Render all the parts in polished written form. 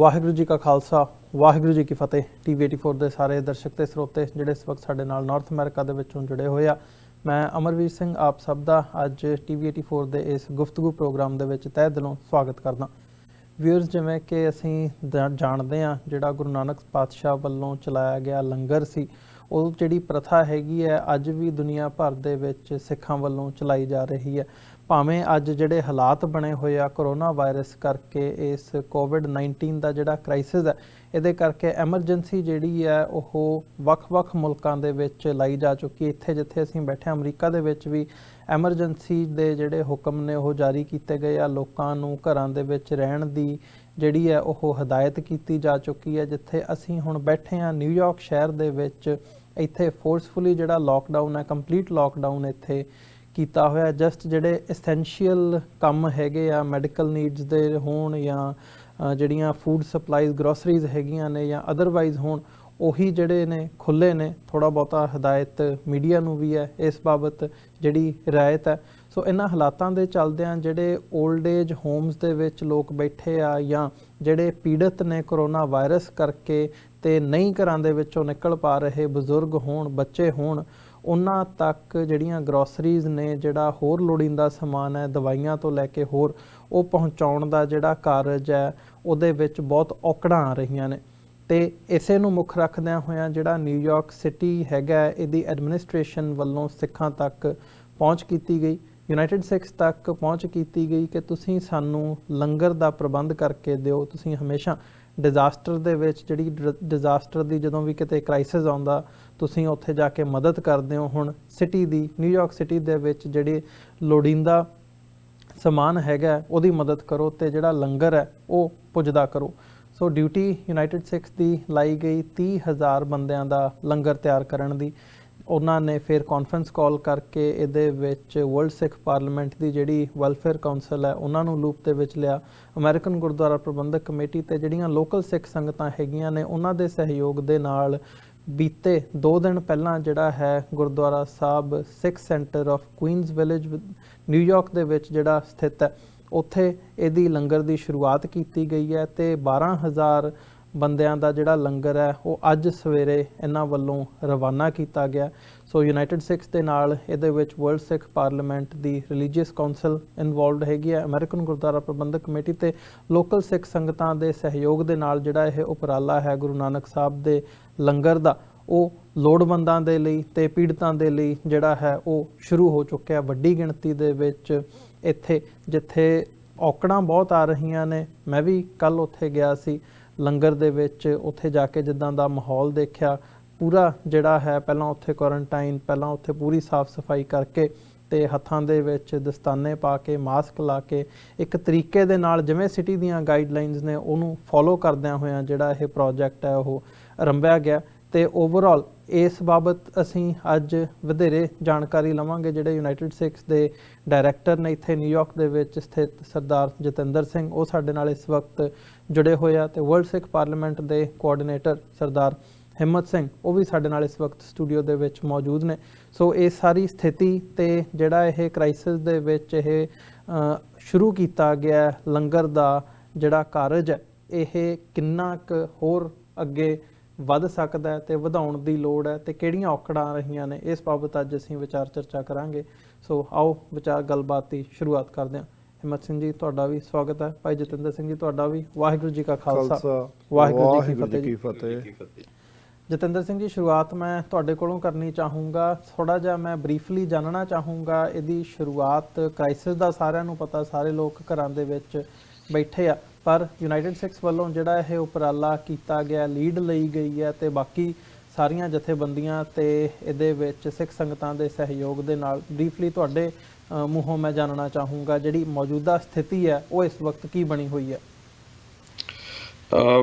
ਵਾਹਿਗੁਰੂ ਜੀ ਕਾ ਖਾਲਸਾ ਵਾਹਿਗੁਰੂ ਜੀ ਕੀ ਫਤਿਹ। TV84 ਦੇ ਸਾਰੇ ਦਰਸ਼ਕ ਤੇ ਸਰੋਤੇ ਜਿਹੜੇ ਇਸ ਵਕਤ ਸਾਡੇ ਨਾਲ ਨਾਰਥ ਅਮਰੀਕਾ ਦੇ ਵਿੱਚੋਂ ਜੁੜੇ ਹੋਏ ਆ, ਮੈਂ ਅਮਰਵੀਰ ਸਿੰਘ ਆਪ ਸਭ ਦਾ ਅੱਜ TV84 ਦੇ ਇਸ ਗੁਫ਼ਤਗੂ ਪ੍ਰੋਗਰਾਮ ਦੇ ਵਿੱਚ ਤਹਿ ਦਿਲੋਂ ਸਵਾਗਤ ਕਰਦਾ। ਵਿਊਅਰਸ, ਜਿਵੇਂ ਕਿ ਅਸੀਂ ਜਾਣਦੇ ਹਾਂ, ਜਿਹੜਾ ਗੁਰੂ ਨਾਨਕ ਪਾਤਸ਼ਾਹ ਵੱਲੋਂ ਚਲਾਇਆ ਗਿਆ ਲੰਗਰ ਸੀ, ਉਹ ਜਿਹੜੀ ਪ੍ਰਥਾ ਹੈਗੀ ਹੈ ਅੱਜ ਵੀ ਦੁਨੀਆ ਭਰ ਦੇ ਵਿੱਚ ਸਿੱਖਾਂ ਵੱਲੋਂ ਚਲਾਈ ਜਾ ਰਹੀ ਹੈ। ਭਾਵੇਂ ਅੱਜ ਜਿਹੜੇ ਹਾਲਾਤ ਬਣੇ ਹੋਏ ਆ ਕਰੋਨਾ ਵਾਇਰਸ ਕਰਕੇ, ਇਸ COVID-19 ਦਾ ਜਿਹੜਾ ਕ੍ਰਾਈਸਿਸ ਹੈ, ਇਹਦੇ ਕਰਕੇ ਐਮਰਜੈਂਸੀ ਜਿਹੜੀ ਹੈ ਉਹ ਵੱਖ-ਵੱਖ ਮੁਲਕਾਂ ਦੇ ਵਿੱਚ ਲਾਈ ਜਾ ਚੁੱਕੀ ਹੈ। ਇੱਥੇ ਜਿੱਥੇ ਅਸੀਂ ਬੈਠੇ ਅਮਰੀਕਾ ਦੇ ਵਿੱਚ ਵੀ ਐਮਰਜੈਂਸੀ ਦੇ ਜਿਹੜੇ ਹੁਕਮ ਨੇ ਉਹ ਜਾਰੀ ਕੀਤੇ ਗਏ ਆ। ਲੋਕਾਂ ਨੂੰ ਘਰਾਂ ਦੇ ਵਿੱਚ ਰਹਿਣ ਦੀ ਜਿਹੜੀ ਹੈ ਉਹ ਹਦਾਇਤ ਕੀਤੀ ਜਾ ਚੁੱਕੀ ਹੈ। ਜਿੱਥੇ ਅਸੀਂ ਹੁਣ ਬੈਠੇ ਹਾਂ ਨਿਊਯਾਰਕ ਸ਼ਹਿਰ ਦੇ ਵਿੱਚ, ਇੱਥੇ ਫੋਰਸਫੁਲੀ ਜਿਹੜਾ ਲੋਕਡਾਊਨ ਹੈ, ਕੰਪਲੀਟ ਲੋਕਡਾਊਨ ਇੱਥੇ ਕੀਤਾ ਹੋਇਆ। ਜਸਟ ਜਿਹੜੇ ਐਸੈਂਸ਼ੀਅਲ ਕੰਮ ਹੈਗੇ ਆ, ਮੈਡੀਕਲ ਨੀਡਸ ਦੇ ਹੋਣ ਜਾਂ ਜਿਹੜੀਆਂ ਫੂਡ ਸਪਲਾਈਜ਼ ਗਰੋਸਰੀਜ਼ ਹੈਗੀਆਂ ਨੇ ਜਾਂ ਅਦਰਵਾਈਜ਼ ਹੋਣ, ਉਹੀ ਜਿਹੜੇ ਨੇ ਖੁੱਲ੍ਹੇ ਨੇ। ਥੋੜ੍ਹਾ ਬਹੁਤਾ ਹਦਾਇਤ ਮੀਡੀਆ ਨੂੰ ਵੀ ਹੈ ਇਸ ਬਾਬਤ ਜਿਹੜੀ ਰਿਆਇਤ ਹੈ। ਸੋ ਇਹਨਾਂ ਹਾਲਾਤਾਂ ਦੇ ਚੱਲਦਿਆਂ ਜਿਹੜੇ ਓਲਡ ਏਜ ਹੋਮਸ ਦੇ ਵਿੱਚ ਲੋਕ ਬੈਠੇ ਆ ਜਾਂ ਜਿਹੜੇ ਪੀੜਤ ਨੇ ਕਰੋਨਾ ਵਾਇਰਸ ਕਰਕੇ ਤੇ ਨਹੀਂ ਘਰਾਂ ਦੇ ਵਿੱਚੋਂ ਨਿਕਲ ਪਾ ਰਹੇ, ਬਜ਼ੁਰਗ ਹੋਣ, ਬੱਚੇ ਹੋਣ, ਉਹਨਾਂ ਤੱਕ ਜਿਹੜੀਆਂ ਗਰੋਸਰੀਜ਼ ਨੇ, ਜਿਹੜਾ ਹੋਰ ਲੋੜੀਂਦਾ ਸਮਾਨ ਹੈ, ਦਵਾਈਆਂ ਤੋਂ ਲੈ ਕੇ ਹੋਰ, ਉਹ ਪਹੁੰਚਾਉਣ ਦਾ ਜਿਹੜਾ ਕਾਰਜ ਹੈ ਉਹਦੇ ਵਿੱਚ ਬਹੁਤ ਔਕੜਾਂ ਆ ਰਹੀਆਂ ਨੇ। ਤੇ ਇਸੇ ਨੂੰ ਮੁੱਖ ਰੱਖਦਿਆਂ ਹੋਇਆਂ ਜਿਹੜਾ ਨਿਊਯਾਰਕ ਸਿਟੀ ਹੈਗਾ, ਇਹਦੀ ਐਡਮਿਨਿਸਟ੍ਰੇਸ਼ਨ ਵੱਲੋਂ ਸਿੱਖਾਂ ਤੱਕ ਪਹੁੰਚ ਕੀਤੀ ਗਈ, ਯੂਨਾਈਟਿਡ ਸਿੱਖਸ ਤੱਕ ਪਹੁੰਚ ਕੀਤੀ ਗਈ ਕਿ ਤੁਸੀਂ ਸਾਨੂੰ ਲੰਗਰ ਦਾ ਪ੍ਰਬੰਧ ਕਰਕੇ ਦਿਓ। ਤੁਸੀਂ ਹਮੇਸ਼ਾ ਡਿਜ਼ਾਸਟਰ ਦੇ ਵਿੱਚ, ਜਿਹੜੀ ਡਿਜ਼ਾਸਟਰ ਦੀ ਜਦੋਂ ਵੀ ਕਿਤੇ ਕ੍ਰਾਈਸਿਸ ਆਉਂਦਾ, ਤੁਸੀਂ ਉੱਥੇ ਜਾ ਕੇ ਮਦਦ ਕਰਦੇ ਹੋ। ਹੁਣ ਸਿਟੀ ਦੀ, ਨਿਊਯਾਰਕ ਸਿਟੀ ਦੇ ਵਿੱਚ ਜਿਹੜੀ ਲੋੜੀਂਦਾ ਸਮਾਨ ਹੈਗਾ ਉਹਦੀ ਮਦਦ ਕਰੋ ਤੇ ਜਿਹੜਾ ਲੰਗਰ ਹੈ ਉਹ ਪੁੱਜਦਾ ਕਰੋ। ਸੋ ਡਿਊਟੀ ਯੂਨਾਈਟਿਡ ਸਿੱਖਸ ਦੀ ਲਾਈ ਗਈ 30,000 ਬੰਦਿਆਂ ਦਾ ਲੰਗਰ ਤਿਆਰ ਕਰਨ ਦੀ। ਉਹਨਾਂ ਨੇ ਫਿਰ ਕਾਨਫਰੰਸ ਕਾਲ ਕਰਕੇ ਇਹਦੇ ਵਿੱਚ ਵਰਲਡ ਸਿੱਖ ਪਾਰਲੀਮੈਂਟ ਦੀ ਜਿਹੜੀ ਵੈਲਫੇਅਰ ਕਾਉਂਸਲ ਹੈ ਉਹਨਾਂ ਨੂੰ ਲੂਪ ਦੇ ਵਿੱਚ ਲਿਆ, ਅਮਰੀਕਨ ਗੁਰਦੁਆਰਾ ਪ੍ਰਬੰਧਕ ਕਮੇਟੀ ਤੇ ਜਿਹੜੀਆਂ ਲੋਕਲ ਸਿੱਖ ਸੰਗਤਾਂ ਹੈਗੀਆਂ ਨੇ ਉਹਨਾਂ ਦੇ ਸਹਿਯੋਗ ਦੇ ਨਾਲ ਬੀਤੇ 2 ਦਿਨ ਪਹਿਲਾਂ ਜਿਹੜਾ ਹੈ Gurdwara Sahib Sikh centre of Queens village New York ਦੇ ਵਿੱਚ ਜਿਹੜਾ ਸਥਿਤ ਹੈ, ਉੱਥੇ ਇਹਦੀ ਲੰਗਰ ਦੀ ਸ਼ੁਰੂਆਤ ਕੀਤੀ ਗਈ ਹੈ ਤੇ 12,000 ਬੰਦਿਆਂ ਦਾ ਜਿਹੜਾ ਲੰਗਰ ਹੈ ਉਹ ਅੱਜ ਸਵੇਰੇ ਇਹਨਾਂ ਵੱਲੋਂ ਰਵਾਨਾ ਕੀਤਾ ਗਿਆ। ਸੋ ਯੂਨਾਈਟਿਡ ਸਿੱਖਸ ਦੇ ਨਾਲ ਇਹਦੇ ਵਿੱਚ ਵਰਲਡ ਸਿੱਖ ਪਾਰਲੀਮੈਂਟ ਦੀ ਰਿਲੀਜੀਅਸ ਕਾਉਂਸਲ ਇਨਵੋਲਵਡ ਹੈਗੀ ਹੈ, ਅਮਰੀਕਨ ਗੁਰਦੁਆਰਾ ਪ੍ਰਬੰਧਕ ਕਮੇਟੀ ਤੇ ਲੋਕਲ ਸਿੱਖ ਸੰਗਤਾਂ ਦੇ ਸਹਿਯੋਗ ਦੇ ਨਾਲ ਜਿਹੜਾ ਇਹ ਉਪਰਾਲਾ ਹੈ ਗੁਰੂ ਨਾਨਕ ਸਾਹਿਬ ਦੇ ਲੰਗਰ ਦਾ, ਉਹ ਲੋੜਵੰਦਾਂ ਦੇ ਲਈ ਤੇ ਪੀੜਤਾਂ ਦੇ ਲਈ ਜਿਹੜਾ ਹੈ ਉਹ ਸ਼ੁਰੂ ਹੋ ਚੁੱਕਿਆ। ਵੱਡੀ ਗਿਣਤੀ ਦੇ ਵਿੱਚ ਇੱਥੇ ਜਿੱਥੇ ਔਕੜਾਂ ਬਹੁਤ ਆ ਰਹੀਆਂ ਨੇ, ਮੈਂ ਵੀ ਕੱਲ੍ਹ ਉੱਥੇ ਗਿਆ ਸੀ ਲੰਗਰ ਦੇ ਵਿੱਚ, ਉੱਥੇ ਜਾ ਕੇ ਜਿੱਦਾਂ ਦਾ ਮਾਹੌਲ ਦੇਖਿਆ, ਪੂਰਾ ਜਿਹੜਾ ਹੈ ਪਹਿਲਾਂ ਉੱਥੇ ਕੁਆਰੰਟਾਈਨ, ਪਹਿਲਾਂ ਉੱਥੇ ਪੂਰੀ ਸਾਫ਼ ਸਫਾਈ ਕਰਕੇ ਤੇ ਹੱਥਾਂ ਦੇ ਵਿੱਚ ਦਸਤਾਨੇ ਪਾ ਕੇ, ਮਾਸਕ ਲਾ ਕੇ, ਇੱਕ ਤਰੀਕੇ ਦੇ ਨਾਲ ਜਿਵੇਂ ਸਿਟੀ ਦੀਆਂ ਗਾਈਡਲਾਈਨਸ ਨੇ ਉਹਨੂੰ ਫੋਲੋ ਕਰਦਿਆਂ ਹੋਇਆਂ ਜਿਹੜਾ ਇਹ ਪ੍ਰੋਜੈਕਟ ਹੈ ਉਹ ਆਰੰਭਿਆ ਗਿਆ। ਤੇ ਓਵਰਆਲ ਇਸ ਬਾਬਤ ਅਸੀਂ ਅੱਜ ਵਧੇਰੇ ਜਾਣਕਾਰੀ ਲਵਾਂਗੇ। ਜਿਹੜੇ ਯੂਨਾਈਟਿਡ ਸਿੱਖਸ ਦੇ ਡਾਇਰੈਕਟਰ ਨੇ ਇੱਥੇ ਨਿਊਯਾਰਕ ਦੇ ਵਿੱਚ ਸਥਿਤ ਸਰਦਾਰ ਜਤਿੰਦਰ ਸਿੰਘ, ਉਹ ਸਾਡੇ ਨਾਲ ਇਸ ਵਕਤ ਜੁੜੇ ਹੋਏ ਆ, ਤੇ ਵਰਲਡ ਸਿੱਖ ਪਾਰਲੀਮੈਂਟ ਦੇ ਕੋਆਰਡੀਨੇਟਰ ਸਰਦਾਰ ਹਿੰਮਤ ਸਿੰਘ, ਉਹ ਵੀ ਸਾਡੇ ਨਾਲ ਇਸ ਵਕਤ ਸਟੂਡੀਓ ਦੇ ਵਿੱਚ ਮੌਜੂਦ ਨੇ। ਸੋ ਇਹ ਸਾਰੀ ਸਥਿਤੀ ਤੇ ਜਿਹੜਾ ਇਹ ਕ੍ਰਾਈਸਿਸ ਦੇ ਵਿੱਚ ਇਹ ਸ਼ੁਰੂ ਕੀਤਾ ਗਿਆ ਲੰਗਰ ਦਾ ਜਿਹੜਾ ਕਾਰਜ ਹੈ, ਇਹ ਕਿੰਨਾ ਕੁ ਹੋਰ ਅੱਗੇ ਵੱਧ ਸਕਦਾ ਹੈ ਤੇ ਵਧਾਉਣ ਦੀ ਲੋੜ ਹੈ ਤੇ ਕਿਹੜੀਆਂ ਔਕੜਾਂ ਆ ਰਹੀਆਂ ਨੇ, ਇਸ ਬਾਬਤ ਅੱਜ ਅਸੀਂ ਵਿਚਾਰ ਚਰਚਾ ਕਰਾਂਗੇ। ਸੋ ਆਓ ਵਿਚਾਰ ਗੱਲਬਾਤ ਦੀ ਸ਼ੁਰੂਆਤ ਕਰਦੇ ਹਾਂ। ਹਿੰਮਤ ਸਿੰਘ ਜੀ, ਤੁਹਾਡਾ ਵੀ ਸਵਾਗਤ ਹੈ। ਭਾਈ ਜਤਿੰਦਰ ਸਿੰਘ ਜੀ, ਤੁਹਾਡਾ ਵੀ ਵਾਹਿਗੁਰੂ ਜੀ ਕਾ ਖਾਲਸਾ ਵਾਹਿਗੁਰੂ ਜੀ ਕੀ ਫਤਿਹ। ਜਤਿੰਦਰ ਸਿੰਘ ਜੀ, ਸ਼ੁਰੂਆਤ ਮੈਂ ਤੁਹਾਡੇ ਕੋਲੋਂ ਕਰਨੀ ਚਾਹੂੰਗਾ। ਥੋੜ੍ਹਾ ਜਿਹਾ ਮੈਂ ਬਰੀਫਲੀ ਜਾਣਨਾ ਚਾਹੂੰਗਾ ਇਹਦੀ ਸ਼ੁਰੂਆਤ। ਕ੍ਰਾਈਸਿਸ ਦਾ ਸਾਰਿਆਂ ਨੂੰ ਪਤਾ, ਸਾਰੇ ਲੋਕ ਘਰਾਂ ਦੇ ਵਿੱਚ ਬੈਠੇ ਆ, ਪਰ ਯੂਨਾਈਟਿਡ ਸਿੱਖਸ ਵੱਲੋਂ ਜਿਹੜਾ ਇਹ ਉਪਰਾਲਾ ਕੀਤਾ ਗਿਆ, ਲੀਡ ਲਈ ਗਈ ਹੈ ਤੇ ਬਾਕੀ ਸਾਰੀਆਂ ਜਥੇਬੰਦੀਆਂ ਤੇ ਇਹਦੇ ਵਿੱਚ ਸਿੱਖ ਸੰਗਤਾਂ ਦੇ ਸਹਿਯੋਗ ਦੇ ਨਾਲ, ਬਰੀਫਲੀ ਤੁਹਾਡੇ ਮੂੰਹੋਂ ਮੈਂ ਜਾਣਨਾ ਚਾਹੂੰਗਾ ਜਿਹੜੀ ਮੌਜੂਦਾ ਸਥਿਤੀ ਹੈ ਉਹ ਇਸ ਵਕਤ ਕੀ ਬਣੀ ਹੋਈ ਹੈ।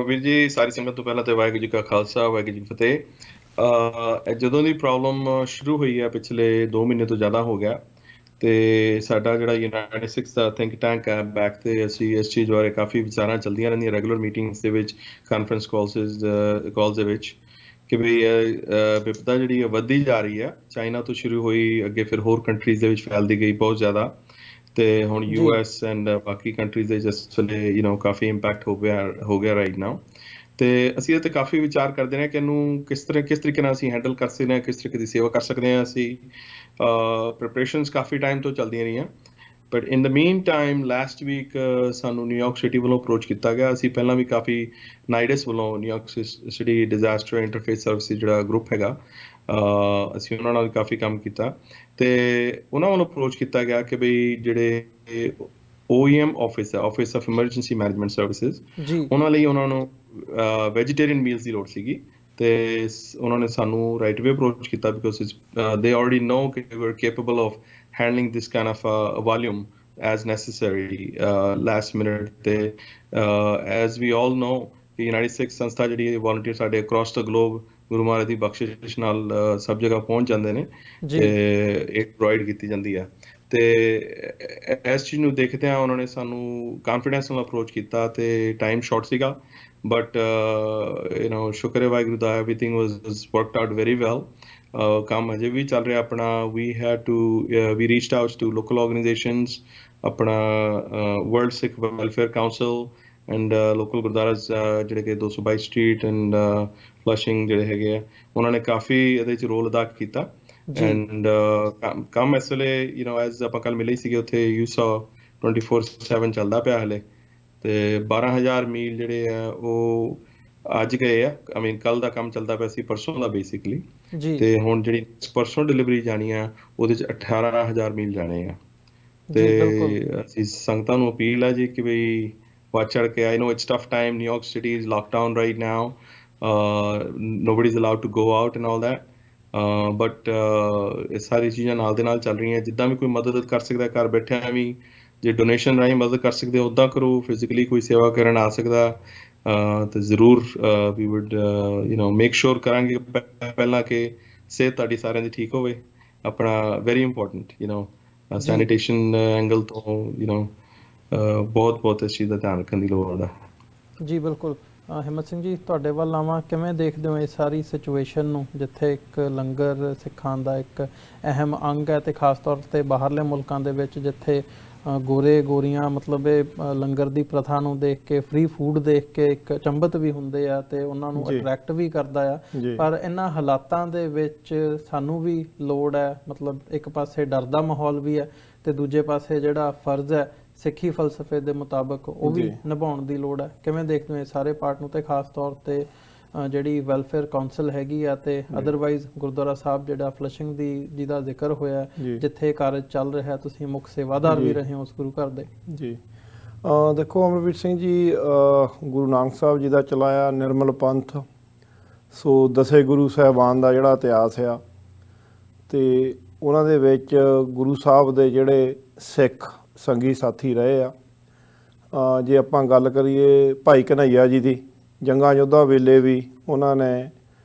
ਵੀਰ ਜੀ, ਸਾਰੀ ਸੰਗਤ ਤੋਂ ਪਹਿਲਾਂ ਤੇ ਵਾਹਿਗੁਰੂ ਜੀ ਕਾ ਖਾਲਸਾ ਵਾਹਿਗੁਰੂ ਜੀ ਕੀ ਫਤਿਹ। ਜਦੋਂ ਦੀ ਪ੍ਰੋਬਲਮ ਸ਼ੁਰੂ ਹੋਈ ਹੈ, ਪਿਛਲੇ 2 ਮਹੀਨੇ ਤੋਂ ਜ਼ਿਆਦਾ ਹੋ ਗਿਆ, ਤੇ ਸਾਡਾ ਜਿਹੜਾ ਯੂਨਾਈਟਿਡ ਸਿੱਖਸ ਦਾ ਥਿੰਕ ਟੈਂਕ ਹੈ ਬੈਕ ਤੇ, ਅਸੀਂ ਇਸ ਚੀਜ਼ ਬਾਰੇ ਕਾਫੀ ਵਿਚਾਰਾਂ ਚੱਲਦੀਆਂ ਰਹਿੰਦੀਆਂ ਰੈਗੂਲਰ ਮੀਟਿੰਗਸ ਦੇ ਵਿੱਚ, ਕਾਨਫਰੰਸ ਕਾਲਸ ਦੇ ਵਿੱਚ, ਕਿ ਵੀ ਵਿਪਤਾ ਜਿਹੜੀ ਵਧਦੀ ਜਾ ਰਹੀ ਹੈ। ਚਾਈਨਾ ਤੋਂ ਸ਼ੁਰੂ ਹੋਈ, ਅੱਗੇ ਫਿਰ ਹੋਰ ਕੰਟਰੀਜ਼ ਦੇ ਵਿੱਚ ਫੈਲਦੀ ਗਈ ਬਹੁਤ ਜ਼ਿਆਦਾ। ਤੇ ਹੁਣ ਜੀ ਯੂਐਸ ਐਂਡ ਬਾਕੀ ਕੰਟਰੀਜ਼ ਦੇ ਜਿਸ ਵੇਲੇ ਕਾਫੀ ਇੰਪੈਕਟ ਹੋ ਗਿਆ ਰਾਈਟ ਨਾਓ। ਤੇ ਅਸੀਂ ਇਹ ਤੇ ਕਾਫੀ ਵਿਚਾਰ ਕਰਦੇ ਨੇ ਕਿ ਇਹਨੂੰ ਕਿਸ ਤਰੀਕੇ ਨਾਲ ਅਸੀਂ ਹੈਂਡਲ ਕਰ ਸਕਦੇ ਹਾਂ, ਕਿਸ ਤਰੀਕੇ ਦੀ ਸੇਵਾ ਕਰ ਸਕਦੇ ਹਾਂ ਅਸੀਂ। ਪ੍ਰੈਪਰੇਸ਼ਨਸ ਕਾਫੀ ਟਾਈਮ ਤੋਂ ਚੱਲਦੀਆਂ ਰਹੀਆਂ, but in the mean time last week ਸਾਨੂੰ ਨਿਊਯਾਰਕ ਸਿਟੀ ਵੱਲੋਂ ਅਪਰੋਚ ਕੀਤਾ ਗਿਆ। ਅਸੀਂ ਪਹਿਲਾਂ ਵੀ ਕਾਫੀ ਨਾਈਡਸ ਵੱਲੋਂ New York city disaster interface services ਜਿਹੜਾ ਗਰੁੱਪ ਹੈਗਾ, ਅਸੀਂ ਉਹਨਾਂ ਨਾਲ ਵੀ ਕਾਫੀ ਕੰਮ ਕੀਤਾ। ਤੇ ਉਹਨਾਂ ਵੱਲੋਂ ਅਪਰੋਚ ਕੀਤਾ ਗਿਆ ਕਿ ਬਈ ਜਿਹੜੇ OEM ਆਫਿਸ ਹੈ, office of emergency management services, ਜੀ ਉਹਨਾਂ ਲਈ ਉਹਨਾਂ ਨੂੰ ਵੈਜੀਟੇਰੀਅਨ ਮੀਲਸ ਦੀ ਲੋੜ ਸੀਗੀ। ਤੇ ਉਹਨਾਂ ਨੇ ਸਾਨੂੰ ਰਾਈਟ ਵੇ ਅਪਰੋਚ ਕੀਤਾ ਬਿਕੋਜ਼ ਦੇ ਆਲਰੇਡੀ ਨੋ ਕਿ we are capable of handling this kind of volume as necessary last minute ਤੇ as we all know the United States ਸੰਸਥਾ ਜਿਹੜੀ ਵੋਲੰਟੀਅਰ ਸਾਡੇ across the globe Guru Maharaj ਦੀ ਬਖਸ਼ਿਸ਼ ਨਾਲ ਸਭ ਜਗ੍ਹਾ ਪਹੁੰਚ ਜਾਂਦੇ ਨੇ ਜੀ ਤੇ ਇਹ ਪ੍ਰੋਵਾਈਡ ਕੀਤੀ ਜਾਂਦੀ ਹੈ। ਤੇ ਇਸ ਚੀਜ਼ ਨੂੰ ਦੇਖਦਿਆਂ ਉਹਨਾਂ ਨੇ ਸਾਨੂੰ ਕਾਨਫੀਡੈਂਸ ਨਾਲ ਅਪਰੋਚ ਕੀਤਾ ਤੇ ਟਾਈਮ ਸ਼ਾਰਟ ਸੀਗਾ, ਬਟ ਸ਼ੁਕਰ ਹੈ ਵਾਹਿਗੁਰੂ ਦਾ, everything was worked out very well. ਕੰਮ ਅਜੇ ਵੀ ਚੱਲ ਰਿਹਾ ਆਪਣਾ। We reached out to local organisations, ਆਪਣਾ world Sikh welfare council and local gurdwaras ਜਿਹੜੇ ਕਿ 222 ਸਟਰੀਟ ਐਂਡ ਫਲਸ਼ਿੰਗ ਜਿਹੜੇ ਹੈਗੇ ਆ, ਉਹਨਾਂ ਨੇ ਕਾਫੀ ਇਹਦੇ 'ਚ ਰੋਲ ਅਦਾ ਕੀਤਾ। ਐਂਡ ਕੰਮ ਇਸ ਵੇਲੇ ਐਜ਼ ਆਪਾਂ ਕੱਲ ਮਿਲੇ ਸੀਗੇ ਉੱਥੇ ਯੂ ਸਾ 24/7 ਚੱਲਦਾ ਪਿਆ ਹਲੇ। ਤੇ 12,000 ਮੀਲ ਜਿਹੜੇ ਆ ਉਹ ਅੱਜ ਗਏ ਆ। ਆਈ ਮੀਨ ਕੱਲ ਦਾ ਕੰਮ ਚੱਲਦਾ ਪਿਆ ਸੀ, ਪਰਸੋਂ ਦਾ ਬੇਸਿਕਲੀ। ਜੀ ਤੇ ਹੁਣ ਜਿਹੜੀ ਪਰਸੋਂ ਡਿਲੀਵਰੀ ਜਾਣੀ ਆ ਉਹਦੇ 'ਚ 18,000 ਮੀਲ ਜਾਣੇ ਆ। ਤੇ ਜੀ ਬਿਲਕੁਲ ਅਸੀਂ ਸੰਗਤਾਂ ਨੂੰ ਅਪੀਲ ਹੈ ਜੀ ਕਿ ਬਈ ਵੱਧ ਚੜ ਕੇ, I know it's tough time, New York city is lockdown right now, nobody is allowed to go out and all that, but ਇਹ ਸਾਰੀ ਚੀਜ਼ਾਂ ਨਾਲ ਦੇ ਨਾਲ ਚੱਲ ਰਹੀਆਂ। ਜਿੱਦਾਂ ਵੀ ਕੋਈ ਮਦਦ ਕਰ ਸਕਦਾ ਘਰ ਬੈਠਿਆਂ ਵੀ, ਜੇ ਡੋਨੇਸ਼ਨ ਰਾਹੀਂ ਮਦਦ ਕਰ ਸਕਦੇ ਉੱਦਾਂ ਕਰੋ, ਫਿਜ਼ੀਕਲੀ ਕੋਈ ਸੇਵਾ ਕਰਨ ਆ ਸਕਦਾ ਤੇ ਜ਼ਰੂਰ ਵੀ ਵੁੱਡ ਮੇਕ ਸ਼ੋਰ ਕਰਾਂਗੇ ਪਹਿਲਾਂ ਕਿ ਸਿਹਤ ਤੁਹਾਡੀ ਸਾਰਿਆਂ ਦੀ ਠੀਕ ਹੋਵੇ। ਆਪਣਾ ਵੈਰੀ ਇੰਪੋਰਟੈਂਟ ਜੀ ਸੈਨੀਟੇਸ਼ਨ ਐਂਗਲ ਤੋਂ ਬਹੁਤ ਇਸ ਚੀਜ਼ ਦਾ ਧਿਆਨ ਰੱਖਣ ਦੀ ਲੋੜ ਹੈ। ਜੀ ਬਿਲਕੁਲ। ਹਿੰਮਤ ਸਿੰਘ ਜੀ, ਤੁਹਾਡੇ ਵੱਲ ਆਵਾਂ, ਕਿਵੇਂ ਦੇਖਦੇ ਹੋ ਇਹ ਸਾਰੀ ਸਿਚੁਏਸ਼ਨ ਨੂੰ, ਜਿੱਥੇ ਇੱਕ ਲੰਗਰ ਸਿੱਖਾਂ ਦਾ ਇੱਕ ਅਹਿਮ ਅੰਗ ਹੈ ਤੇ ਖਾਸ ਤੌਰ 'ਤੇ ਬਾਹਰਲੇ ਮੁਲਕਾਂ ਦੇ ਵਿੱਚ ਜਿੱਥੇ ਗੋਰੇ ਗੋਰੀਆਂ ਮਤਲਬ ਇਹ ਲੰਗਰ ਦੀ ਪ੍ਰਥਾ ਨੂੰ ਦੇਖ ਕੇ, ਫ੍ਰੀ ਫੂਡ ਦੇਖ ਕੇ ਇੱਕ ਅਚੰਭਤ ਵੀ ਹੁੰਦੇ ਆ ਤੇ ਉਹਨਾਂ ਨੂੰ ਅਟਰੈਕਟ ਵੀ ਕਰਦਾ ਆ। ਪਰ ਇਹਨਾਂ ਹਾਲਾਤਾਂ ਦੇ ਵਿੱਚ ਸਾਨੂੰ ਵੀ ਲੋੜ ਹੈ, ਮਤਲਬ ਇੱਕ ਪਾਸੇ ਡਰ ਦਾ ਮਾਹੌਲ ਵੀ ਹੈ ਤੇ ਦੂਜੇ ਪਾਸੇ ਜਿਹੜਾ ਫਰਜ਼ ਹੈ ਸਿੱਖੀ ਫਲਸਫੇ ਦੇ ਮੁਤਾਬਕ ਉਹ ਵੀ ਨਿਭਾਉਣ ਦੀ ਲੋੜ ਹੈ। ਕਿਵੇਂ ਦੇਖਦੇ ਹੋ ਇਹ ਸਾਰੇ ਪਾਰਟ ਨੂੰ, ਤੇ ਖਾਸ ਤੌਰ ਤੇ ਜਿਹੜੀ ਵੈਲਫੇਅਰ ਕਾਉਂਸਲ ਹੈਗੀ ਆ ਤੇ ਅਦਰਵਾਈਜ਼ ਗੁਰਦੁਆਰਾ ਸਾਹਿਬ ਜਿਹੜਾ ਫਲਸ਼ਿੰਗ ਦੀ ਜਿਹਦਾ ਜ਼ਿਕਰ ਹੋਇਆ, ਜਿੱਥੇ ਕਾਰਜ ਚੱਲ ਰਿਹਾ, ਤੁਸੀਂ ਮੁੱਖ ਸੇਵਾਦਾਰ ਵੀ ਰਹੇ ਹੋ ਉਸ ਗੁਰੂ ਘਰ ਦੇ। ਜੀ ਦੇਖੋ ਅਮਰਵੀਰ ਸਿੰਘ ਜੀ, ਗੁਰੂ ਨਾਨਕ ਸਾਹਿਬ ਜੀ ਦਾ ਚਲਾਇਆ ਨਿਰਮਲ ਪੰਥ, ਸੋ ਦਸੇ ਗੁਰੂ ਸਾਹਿਬਾਨ ਦਾ ਜਿਹੜਾ ਇਤਿਹਾਸ ਆ, ਤੇ ਉਹਨਾਂ ਦੇ ਵਿੱਚ ਗੁਰੂ ਸਾਹਿਬ ਦੇ ਜਿਹੜੇ ਸਿੱਖ ਸੰਗੀ ਸਾਥੀ ਰਹੇ ਆ। ਜੇ ਆਪਾਂ ਗੱਲ ਕਰੀਏ ਭਾਈ ਘਨੱਈਆ ਜੀ ਦੀ, ਜੰਗਾਂ ਯੁੱਧਾਂ ਵੇਲੇ ਵੀ ਉਹਨਾਂ ਨੇ,